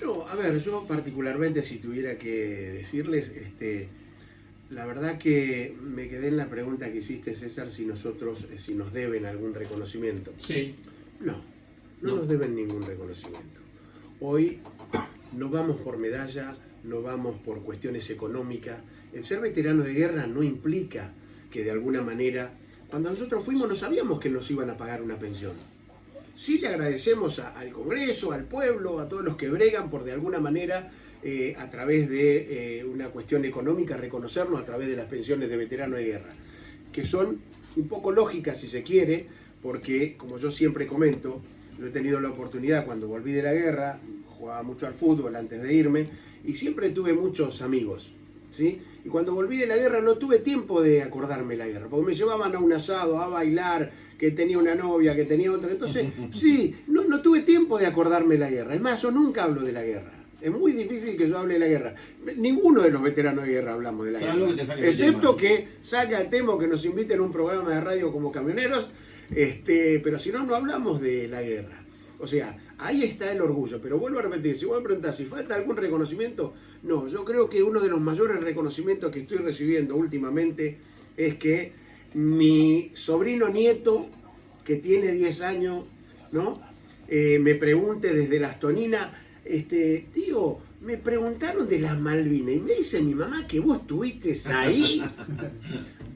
No, a ver, yo particularmente si tuviera que decirles, la verdad que me quedé en la pregunta que hiciste, César, si nos deben algún reconocimiento. Sí. No nos deben ningún reconocimiento. Hoy no vamos por medalla, no vamos por cuestiones económicas. El ser veterano de guerra no implica que de alguna manera, cuando nosotros fuimos no sabíamos que nos iban a pagar una pensión. Sí le agradecemos al Congreso, al pueblo, a todos los que bregan por de alguna manera, a través de una cuestión económica, reconocernos a través de las pensiones de veteranos de guerra, que son un poco lógicas si se quiere, porque como yo siempre comento, yo he tenido la oportunidad cuando volví de la guerra, jugaba mucho al fútbol antes de irme, y siempre tuve muchos amigos, ¿sí? Y cuando volví de la guerra no tuve tiempo de acordarme de la guerra, porque me llevaban a un asado, a bailar, que tenía una novia, que tenía otra. Entonces, sí, no tuve tiempo de acordarme de la guerra. Es más, yo nunca hablo de la guerra. Es muy difícil que yo hable de la guerra. Ninguno de los veteranos de guerra hablamos de la guerra. Excepto que salga el tema o que nos inviten a un programa de radio como camioneros, pero si no hablamos de la guerra. O sea, ahí está el orgullo. Pero vuelvo a repetir, si vos me preguntás si falta algún reconocimiento, no, yo creo que uno de los mayores reconocimientos que estoy recibiendo últimamente es que mi sobrino nieto, que tiene 10 años, ¿no? Me pregunte desde Las Toninas, tío, me preguntaron de las Malvinas y me dice mi mamá que vos estuviste ahí.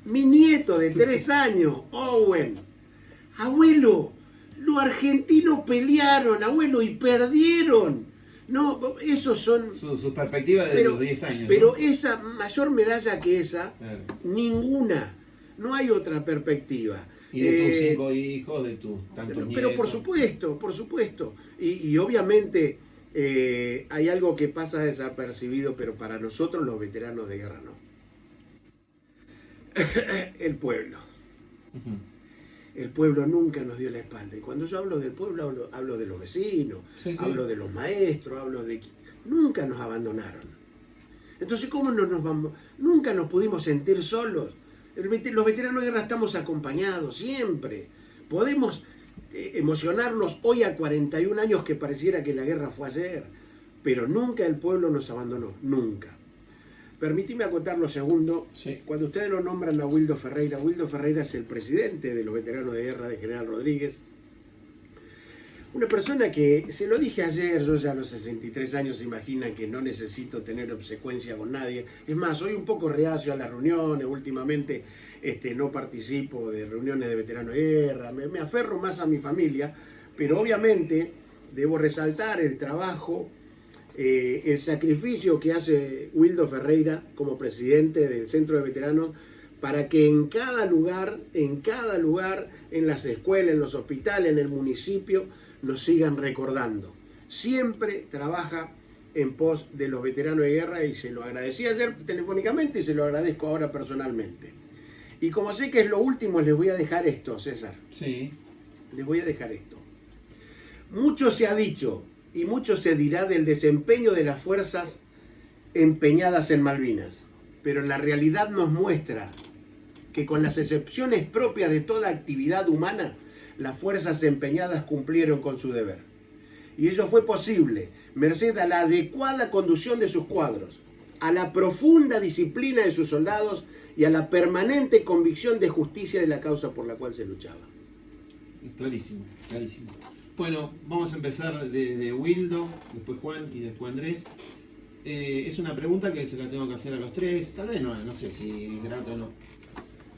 Mi nieto de 3 años, Owen, abuelo, los argentinos pelearon, abuelo, y perdieron. No, esos son... Sus perspectivas de los 10 años. Pero ¿no? esa, mayor medalla que esa, Claro. ninguna. No hay otra perspectiva. Y de tus 5 hijos, de tus tantos nietos. Pero por supuesto. Y obviamente hay algo que pasa desapercibido, pero para nosotros los veteranos de guerra no. El pueblo. Ujú. El pueblo nunca nos dio la espalda. Y cuando yo hablo del pueblo, hablo de los vecinos, Sí. hablo de los maestros, hablo de... Nunca nos abandonaron. Entonces, ¿cómo no nos vamos? Nunca nos pudimos sentir solos. Los veteranos de guerra estamos acompañados, siempre. Podemos emocionarnos hoy a 41 años que pareciera que la guerra fue ayer, pero nunca el pueblo nos abandonó, nunca. Permitime acotar lo segundo. Sí. Cuando ustedes lo nombran a Wildo Ferreira es el presidente de los veteranos de guerra de General Rodríguez. Una persona que, se lo dije ayer, yo ya a los 63 años se imaginan que no necesito tener obsecuencia con nadie. Es más, soy un poco reacio a las reuniones, últimamente no participo de reuniones de veteranos de guerra, me aferro más a mi familia, pero obviamente debo resaltar el trabajo, el sacrificio que hace Wildo Ferreira como presidente del Centro de Veteranos para que en cada lugar, en las escuelas, en los hospitales, en el municipio, nos sigan recordando. Siempre trabaja en pos de los veteranos de guerra y se lo agradecí ayer telefónicamente y se lo agradezco ahora personalmente. Y como sé que es lo último, les voy a dejar esto, César. Sí. Les voy a dejar esto. Mucho se ha dicho y mucho se dirá del desempeño de las fuerzas empeñadas en Malvinas, pero la realidad nos muestra que con las excepciones propias de toda actividad humana, las fuerzas empeñadas cumplieron con su deber. Y ello fue posible merced a la adecuada conducción de sus cuadros, a la profunda disciplina de sus soldados y a la permanente convicción de justicia de la causa por la cual se luchaba. Clarísimo, clarísimo. Bueno, vamos a empezar desde Wildo, después Juan y después Andrés. Es una pregunta que se la tengo que hacer a los tres, tal vez no sé si es grato o no.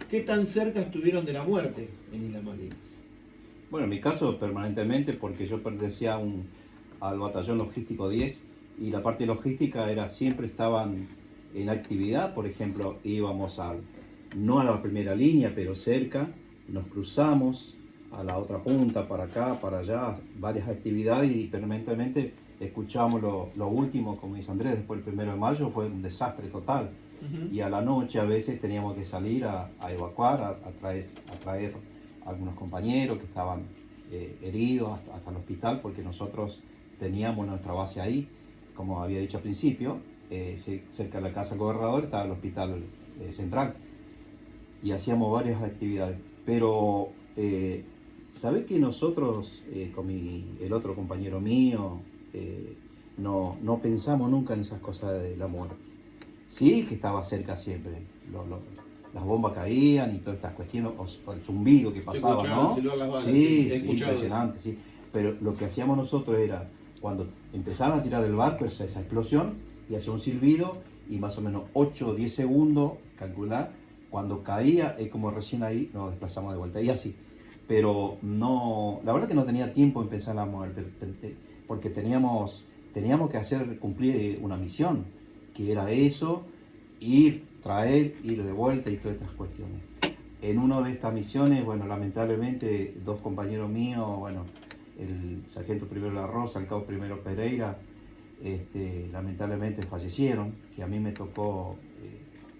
¿Qué tan cerca estuvieron de la muerte en Islas Malvinas? Bueno, en mi caso permanentemente, porque yo pertenecía al batallón logístico 10 y la parte logística siempre estaban en actividad. Por ejemplo, íbamos no a la primera línea, pero cerca, nos cruzamos a la otra punta, para acá, para allá, varias actividades y permanentemente escuchábamos lo último, como dice Andrés, después del 1 de mayo fue un desastre total. Uh-huh. Y a la noche a veces teníamos que salir a evacuar, a traer algunos compañeros que estaban heridos hasta el hospital, porque nosotros teníamos nuestra base ahí, como había dicho al principio, cerca de la casa del gobernador estaba el hospital central y hacíamos varias actividades. Pero ¿sabés que nosotros con el otro compañero mío no pensamos nunca en esas cosas de la muerte? Sí, que estaba cerca siempre. Las bombas caían y todas estas cuestiones, o el zumbido que pasaba, ¿no? Sí, impresionante, sí. Pero lo que hacíamos nosotros era, cuando empezaron a tirar del barco, esa explosión, y hacía un silbido, y más o menos 8 o 10 segundos, calcular, cuando caía, es como recién ahí nos desplazamos de vuelta, y así. Pero no, la verdad que no tenía tiempo en pensar en la muerte, porque teníamos que cumplir una misión, que era eso, ir de vuelta y todas estas cuestiones. En una de estas misiones, bueno, lamentablemente 2 compañeros míos, bueno, el sargento primero La Rosa, el cabo primero Pereira, lamentablemente fallecieron, que a mí me tocó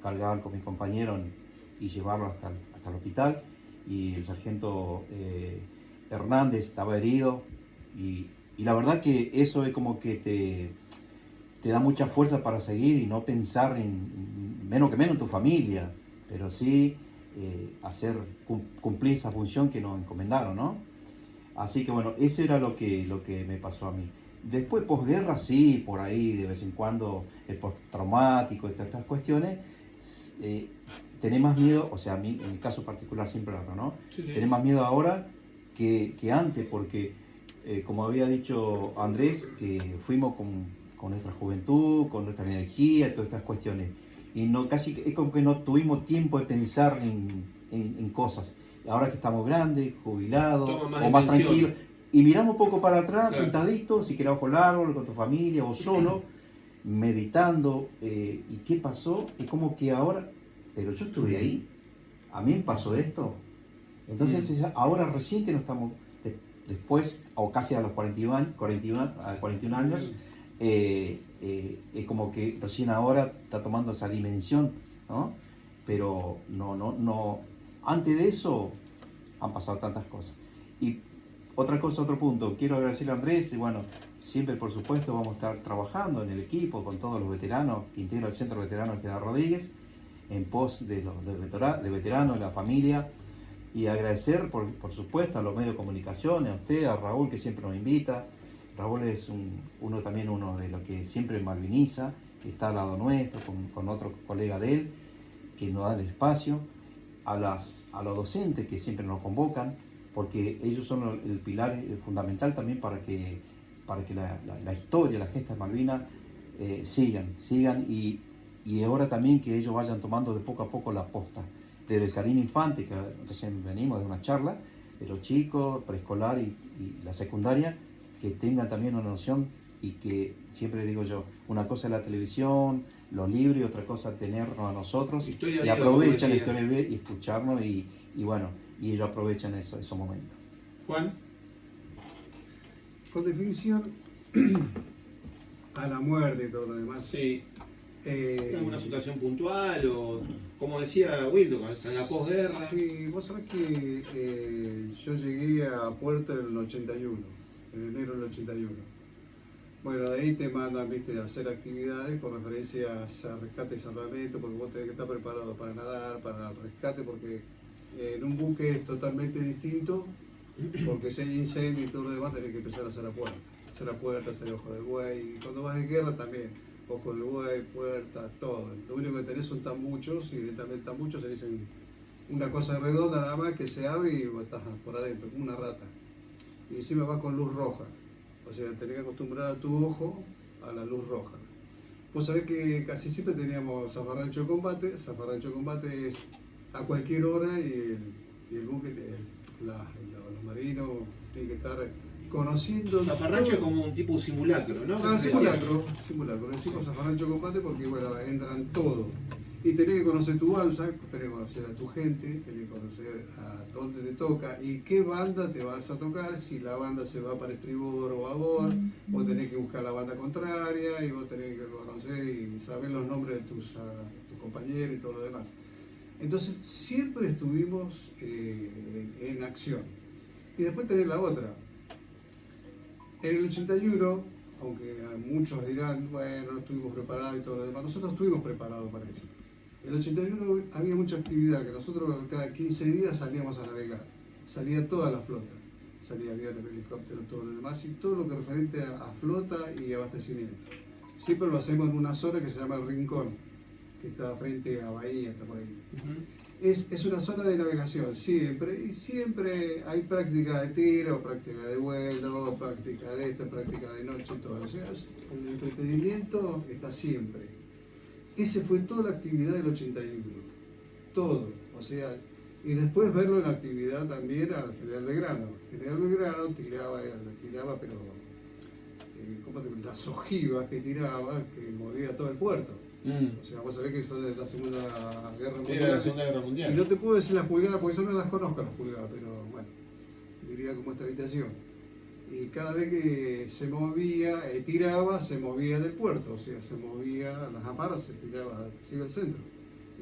cargar con mis compañeros y llevarlo hasta el hospital, y el sargento Hernández estaba herido, y la verdad que eso es como que te da mucha fuerza para seguir y no pensar menos en tu familia, pero sí cumplir esa función que nos encomendaron, ¿no? Así que bueno, eso era lo que me pasó a mí. Después, posguerra, sí, por ahí de vez en cuando el postraumático y todas estas cuestiones, tenés más miedo, o sea, a mí, en mi caso particular siempre hablo, ¿no? Sí, sí. Tenés más miedo ahora que antes, porque como había dicho Andrés, que fuimos con nuestra juventud, con nuestra energía, todas estas cuestiones. Y no, casi es como que no tuvimos tiempo de pensar en cosas. Ahora que estamos grandes, jubilados, Toma más o más dimensión. tranquilos, y miramos un poco para atrás, Claro. sentaditos, si querés bajo el árbol, con tu familia o solo, meditando, y qué pasó, es como que ahora, pero yo estuve ahí, a mí me pasó esto. Entonces ahora recién que no estamos, después, o casi a los 41 años, es como que recién ahora está tomando esa dimensión, ¿no? Pero no, antes de eso han pasado tantas cosas. Y otra cosa, otro punto, quiero agradecerle a Andrés, y bueno, siempre por supuesto vamos a estar trabajando en el equipo con todos los veteranos que integra el Centro Veterano General Rodríguez, en pos de los de veteranos, de la familia, y agradecer por supuesto a los medios de comunicación, a usted, a Raúl que siempre nos invita. Raúl es uno de los que siempre malviniza, que está al lado nuestro, con otro colega de él, que nos da el espacio, a los docentes que siempre nos convocan, porque ellos son el pilar fundamental también para que la historia, la gesta de Malvinas sigan y ahora también que ellos vayan tomando de poco a poco la posta. Desde el Jardín Infante, que recién venimos de una charla, de los chicos, preescolar y la secundaria, que tengan también una noción y que, siempre digo yo, una cosa es la televisión, los libros y otra cosa tenernos a nosotros Historia y viva, aprovechan la como decía. historia y escucharnos y bueno, y ellos aprovechan esos momentos. Juan, Con definición a la muerte y todo lo demás. sí. Eh, ¿Alguna situación puntual o, como decía Wildo, en la posguerra? Sí, vos sabés que yo llegué a Puerto en el 81, en enero del 81. Bueno, de ahí te mandan, viste, a hacer actividades con referencias a rescate y salvamento, porque vos tenés que estar preparado para nadar, para el rescate, porque en un buque es totalmente distinto, porque si hay incendio y todo lo demás tenés que empezar a hacer a puerta, hacer ojo de buey, y cuando vas en guerra también. Ojo de buey, puerta, todo. Lo único que tenés son tambuchos, y directamente tambuchos se dicen una cosa redonda nada más que se abre y vos estás por adentro, como una rata. Y encima vas con luz roja. O sea, tenés que acostumbrar a tu ojo a la luz roja. Vos sabés que casi siempre teníamos zafarrancho de combate. Zafarrancho de combate es a cualquier hora y el buque, los marinos tienen que estar conociendo. Zafarrancho es todo. como un tipo simulacro, ¿no? Ah, Que se decía. simulacro. Decimos zafarrancho de combate porque, bueno, entran todos. Y tenés que conocer tu balsa, tenés que conocer a tu gente, tenés que conocer a dónde te toca y qué banda te vas a tocar, si la banda se va para estribor o babor, vos tenés que buscar la banda contraria y vos tenés que conocer y saber los nombres de tus compañeros y todo lo demás. Entonces siempre estuvimos en acción. Y después tenés la otra. En el 81, aunque muchos dirán, bueno, no estuvimos preparados y todo lo demás, nosotros estuvimos preparados para eso. En el 81 había mucha actividad, que nosotros cada 15 días salíamos a navegar. Salía toda la flota. Salía aviones, helicópteros, todo lo demás, y todo lo que referente a flota y abastecimiento. Siempre lo hacemos en una zona que se llama El Rincón, que está frente a Bahía, está por ahí. Es una zona de navegación siempre, y siempre hay práctica de tiro, práctica de vuelo, práctica de esto, práctica de noche, todo. O sea, el entretenimiento está siempre. Esa fue toda la actividad del 81, todo. O sea, y después verlo en la actividad también al General Belgrano. General Belgrano tiraba pero las ojivas que tiraba, que movía todo el puerto. O sea, vos sabés que eso es de la Segunda Guerra Sí, Mundial. era la Segunda Guerra Y Mundial. no te puedo decir las pulgadas porque yo no las conozco las pulgadas, pero bueno, diría como esta habitación. Y cada vez que se movía, tiraba, se movía del puerto, o sea, se movía las amaras, se tiraba hacia el centro.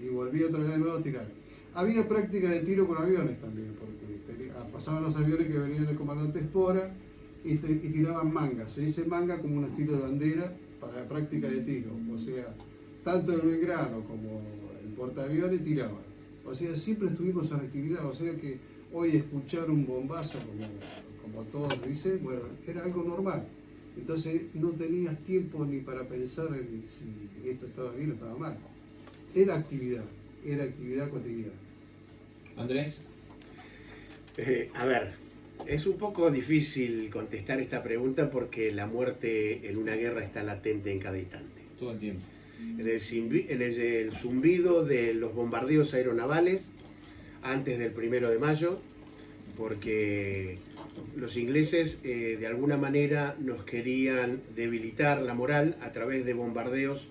Y volvía otra vez de nuevo a tirar. Había práctica de tiro con aviones también, porque pasaban los aviones que venían del comandante Espora y tiraban manga. Se dice manga como un estilo de bandera para la práctica de tiro, o sea, tanto el Belgrano como el portaaviones tiraban. O sea, siempre estuvimos en actividad, o sea que hoy escuchar un bombazo, como todos dicen, bueno, era algo normal. Entonces no tenías tiempo ni para pensar en si esto estaba bien o estaba mal. era actividad cotidiana. Andrés. A ver, es un poco difícil contestar esta pregunta porque la muerte en una guerra está latente en cada instante. Todo el tiempo. En el zumbido de los bombardeos aeronavales antes del 1 de mayo, porque los ingleses de alguna manera nos querían debilitar la moral a través de bombardeos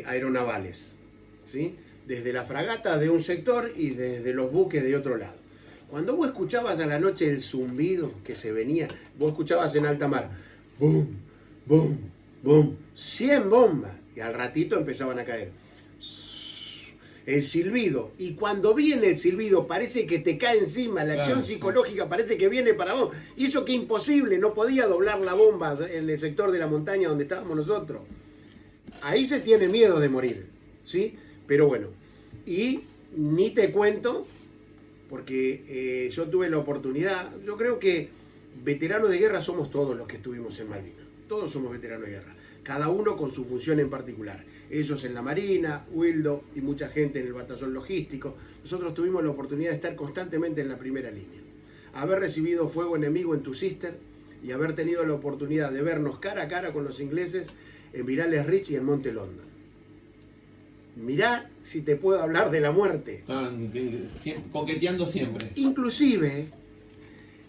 aeronavales, ¿sí? Desde la fragata de un sector y desde los buques de otro lado. Cuando vos escuchabas a la noche el zumbido que se venía, vos escuchabas en alta mar, boom, boom, boom, 100 bombas, y al ratito empezaban a caer. El silbido, y cuando viene el silbido parece que te cae encima, la acción psicológica parece que viene para vos. Hizo que imposible, no podía doblar la bomba en el sector de la montaña donde estábamos nosotros. Ahí se tiene miedo de morir, ¿sí? Pero bueno, y ni te cuento, porque yo tuve la oportunidad, yo creo que veteranos de guerra somos todos los que estuvimos en Malvinas, todos somos veteranos de guerra, cada uno con su función en particular, ellos en la Marina, Wildo y mucha gente en el batallón logístico. Nosotros tuvimos la oportunidad de estar constantemente en la primera línea, haber recibido fuego enemigo en Tusister y haber tenido la oportunidad de vernos cara a cara con los ingleses en Virales Rich y en Monte London. Mirá si te puedo hablar de la muerte. Estaban coqueteando siempre. Inclusive,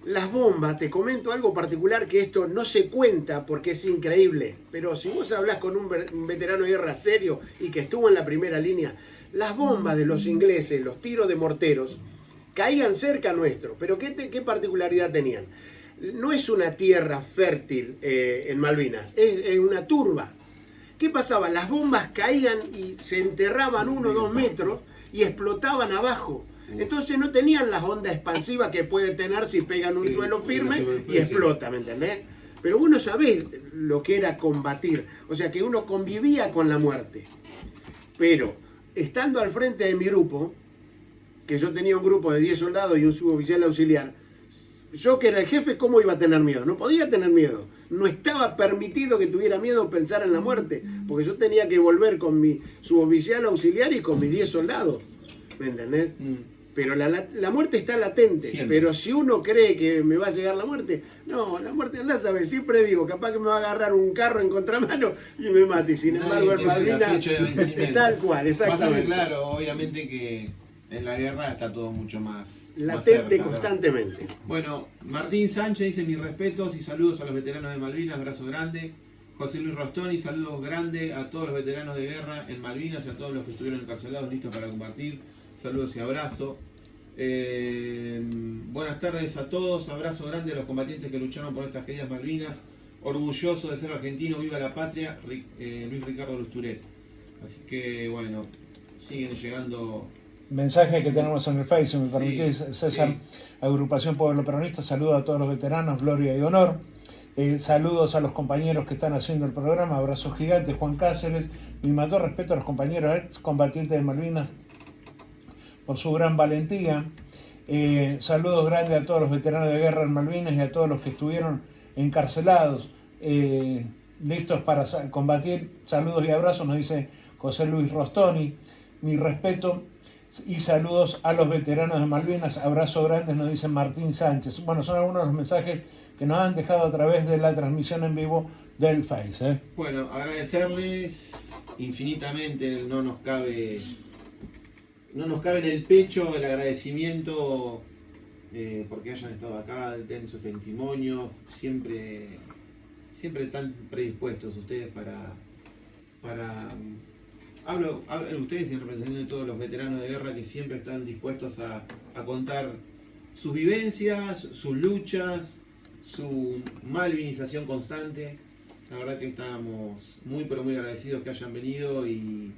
las bombas, te comento algo particular que esto no se cuenta porque es increíble, pero si vos hablas con un veterano de guerra serio y que estuvo en la primera línea, las bombas de los ingleses, los tiros de morteros, caían cerca nuestro. Pero ¿qué particularidad tenían? No es una tierra fértil en Malvinas, es una turba. ¿Qué pasaba? Las bombas caían y se enterraban 1 o 2 metros y explotaban abajo. Entonces no tenían las ondas expansivas que puede tener si pegan un suelo firme y explota, ¿me entendés? Pero uno sabés lo que era combatir, o sea que uno convivía con la muerte. Pero estando al frente de mi grupo, que yo tenía un grupo de 10 soldados y un suboficial auxiliar, yo que era el jefe, ¿cómo iba a tener miedo? No podía tener miedo. No estaba permitido que tuviera miedo pensar en la muerte, porque yo tenía que volver con mi suboficial auxiliar y con mis 10 soldados. ¿Me entendés? Pero la muerte está latente. Siempre. Pero si uno cree que me va a llegar la muerte, no, la muerte andás a ver, siempre digo, capaz que me va a agarrar un carro en contramano y me mate. Y sin embargo, en Malvinas, tal cual, exactamente. Claro, obviamente que en la guerra está todo mucho más Latente cerca, constantemente. ¿verdad? Bueno, Martín Sánchez dice mis respetos y saludos a los veteranos de Malvinas, abrazo grande. José Luis Rostoni, saludos grandes a todos los veteranos de guerra en Malvinas y a todos los que estuvieron encarcelados listos para combatir. Saludos y abrazo. Buenas tardes a todos, abrazo grande a los combatientes que lucharon por estas queridas Malvinas. Orgulloso de ser argentino, viva la patria, Luis Ricardo Lusturet. Así que bueno, siguen llegando mensaje que tenemos en el Facebook, si me Sí, permitís, César. sí. Agrupación Pueblo Peronista, saludo a todos los veteranos, gloria y honor. Saludos a los compañeros que están haciendo el programa, abrazos gigantes, Juan Cáceres. Mi mayor respeto a los compañeros excombatientes de Malvinas por su gran valentía. Saludos grandes a todos los veteranos de guerra en Malvinas y a todos los que estuvieron encarcelados, listos para combatir. Saludos y abrazos, nos dice José Luis Rostoni. Mi respeto y saludos a los veteranos de Malvinas. Abrazo grande, nos dice Martín Sánchez. Bueno, son algunos de los mensajes que nos han dejado a través de la transmisión en vivo del Face. Bueno, agradecerles infinitamente, no nos cabe en el pecho el agradecimiento porque hayan estado acá, den su testimonio, siempre están predispuestos ustedes para hablo ustedes en representación de todos los veteranos de guerra que siempre están dispuestos a contar sus vivencias, sus luchas, su malvinización constante. La verdad que estamos muy pero muy agradecidos que hayan venido y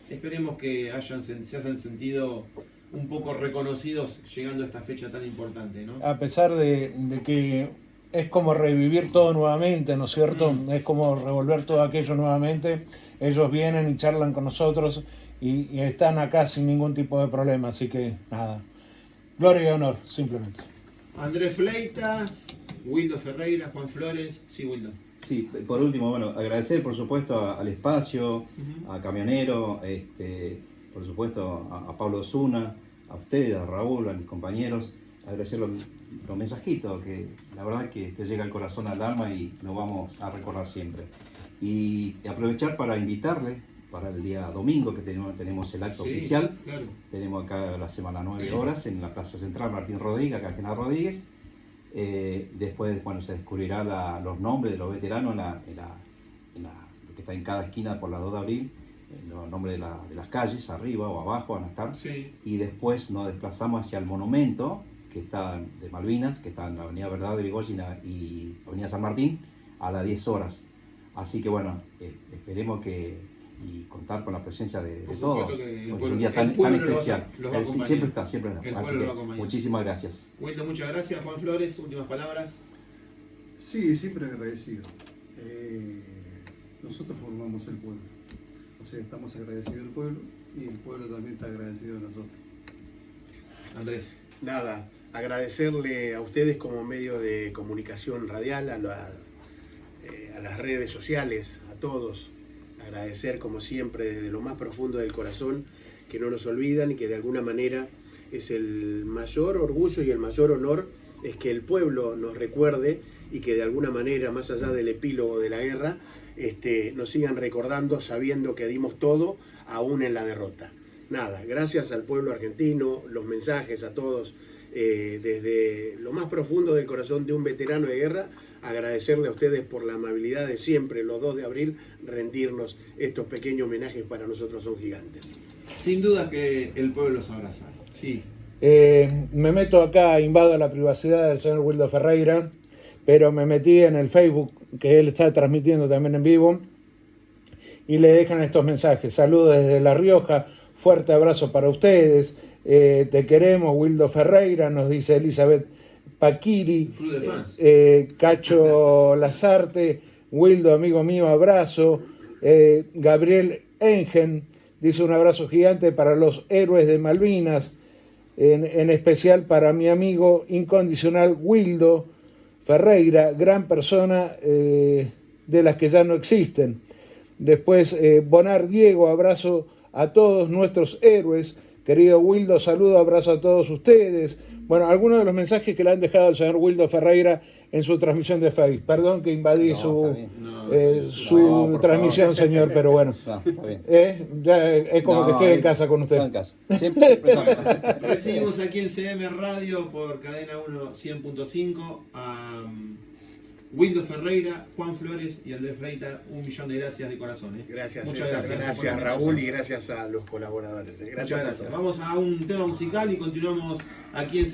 esperemos que se hayan sentido un poco reconocidos llegando a esta fecha tan importante, ¿no? A pesar de que es como revivir todo nuevamente, ¿no es cierto? Es como revolver todo aquello nuevamente. Ellos vienen y charlan con nosotros y están acá sin ningún tipo de problema. Así que nada, gloria y honor, simplemente. Andrés Fleitas, Wildo Ferreira, Juan Flores. Sí, Wildo. Sí, por último, bueno, agradecer por supuesto al espacio, a Camionero, por supuesto a Pablo Osuna, a ustedes, a Raúl, a mis compañeros, agradecer los mensajitos que la verdad que te llega al corazón, al alma y lo vamos a recordar siempre. Y aprovechar para invitarle para el día domingo que tenemos el acto oficial. Claro. Tenemos acá la semana 9 horas en la Plaza Central Martín Rodríguez, acá en General Rodríguez. Después, bueno, se descubrirá los nombres de los veteranos lo que está en cada esquina por la 2 de abril, los nombres de las calles, arriba o abajo van a estar. Sí. Y después nos desplazamos hacia el monumento que está de Malvinas, que está en la Avenida Verdad de Vigoya y Avenida San Martín, a las 10 horas. Así que bueno, esperemos y contar con la presencia de todos, porque es un día tan especial. Siempre está. Así que muchísimas gracias. Wildo, muchas gracias. Juan Flores, últimas palabras. Sí, siempre agradecido. Nosotros formamos el pueblo. O sea, estamos agradecidos del pueblo y el pueblo también está agradecido de nosotros. Andrés. Nada, agradecerle a ustedes como medio de comunicación radial, a las redes sociales, a todos. Agradecer como siempre desde lo más profundo del corazón que no nos olvidan y que de alguna manera es el mayor orgullo y el mayor honor es que el pueblo nos recuerde y que de alguna manera, más allá del epílogo de la guerra, nos sigan recordando sabiendo que dimos todo aún en la derrota. Nada, gracias al pueblo argentino, los mensajes a todos desde lo más profundo del corazón de un veterano de guerra, agradecerle a ustedes por la amabilidad de siempre, los 2 de abril, rendirnos estos pequeños homenajes para nosotros son gigantes. Sin duda que el pueblo los abraza. Sí. Me meto acá, invado la privacidad del señor Wildo Ferreira, pero me metí en el Facebook, que él está transmitiendo también en vivo, y le dejan estos mensajes. Saludos desde La Rioja, fuerte abrazo para ustedes, te queremos, Wildo Ferreira, nos dice Elizabeth Paquiri, Cacho Lazarte, Wildo, amigo mío, abrazo. Gabriel Engen dice un abrazo gigante para los héroes de Malvinas, en especial para mi amigo incondicional Wildo Ferreira, gran persona de las que ya no existen. Después, Bonar Diego, abrazo a todos nuestros héroes. Querido Wildo, saludo, abrazo a todos ustedes. Bueno, algunos de los mensajes que le han dejado al señor Wildo Ferreira en su transmisión de Facebook. Perdón que invadí su transmisión, señor, pero bueno. Está bien. Ya es como que estoy en casa con usted. En casa. Siempre Recibimos aquí en CM Radio por Cadena 1 100.5 a Wildo Ferreira, Juan Flores y Andrés Freitas. 1.000.000 de gracias de corazón. Gracias, muchas César, gracias gracias Raúl y gracias a los colaboradores. Muchas gracias. Vamos a un tema musical y continuamos aquí en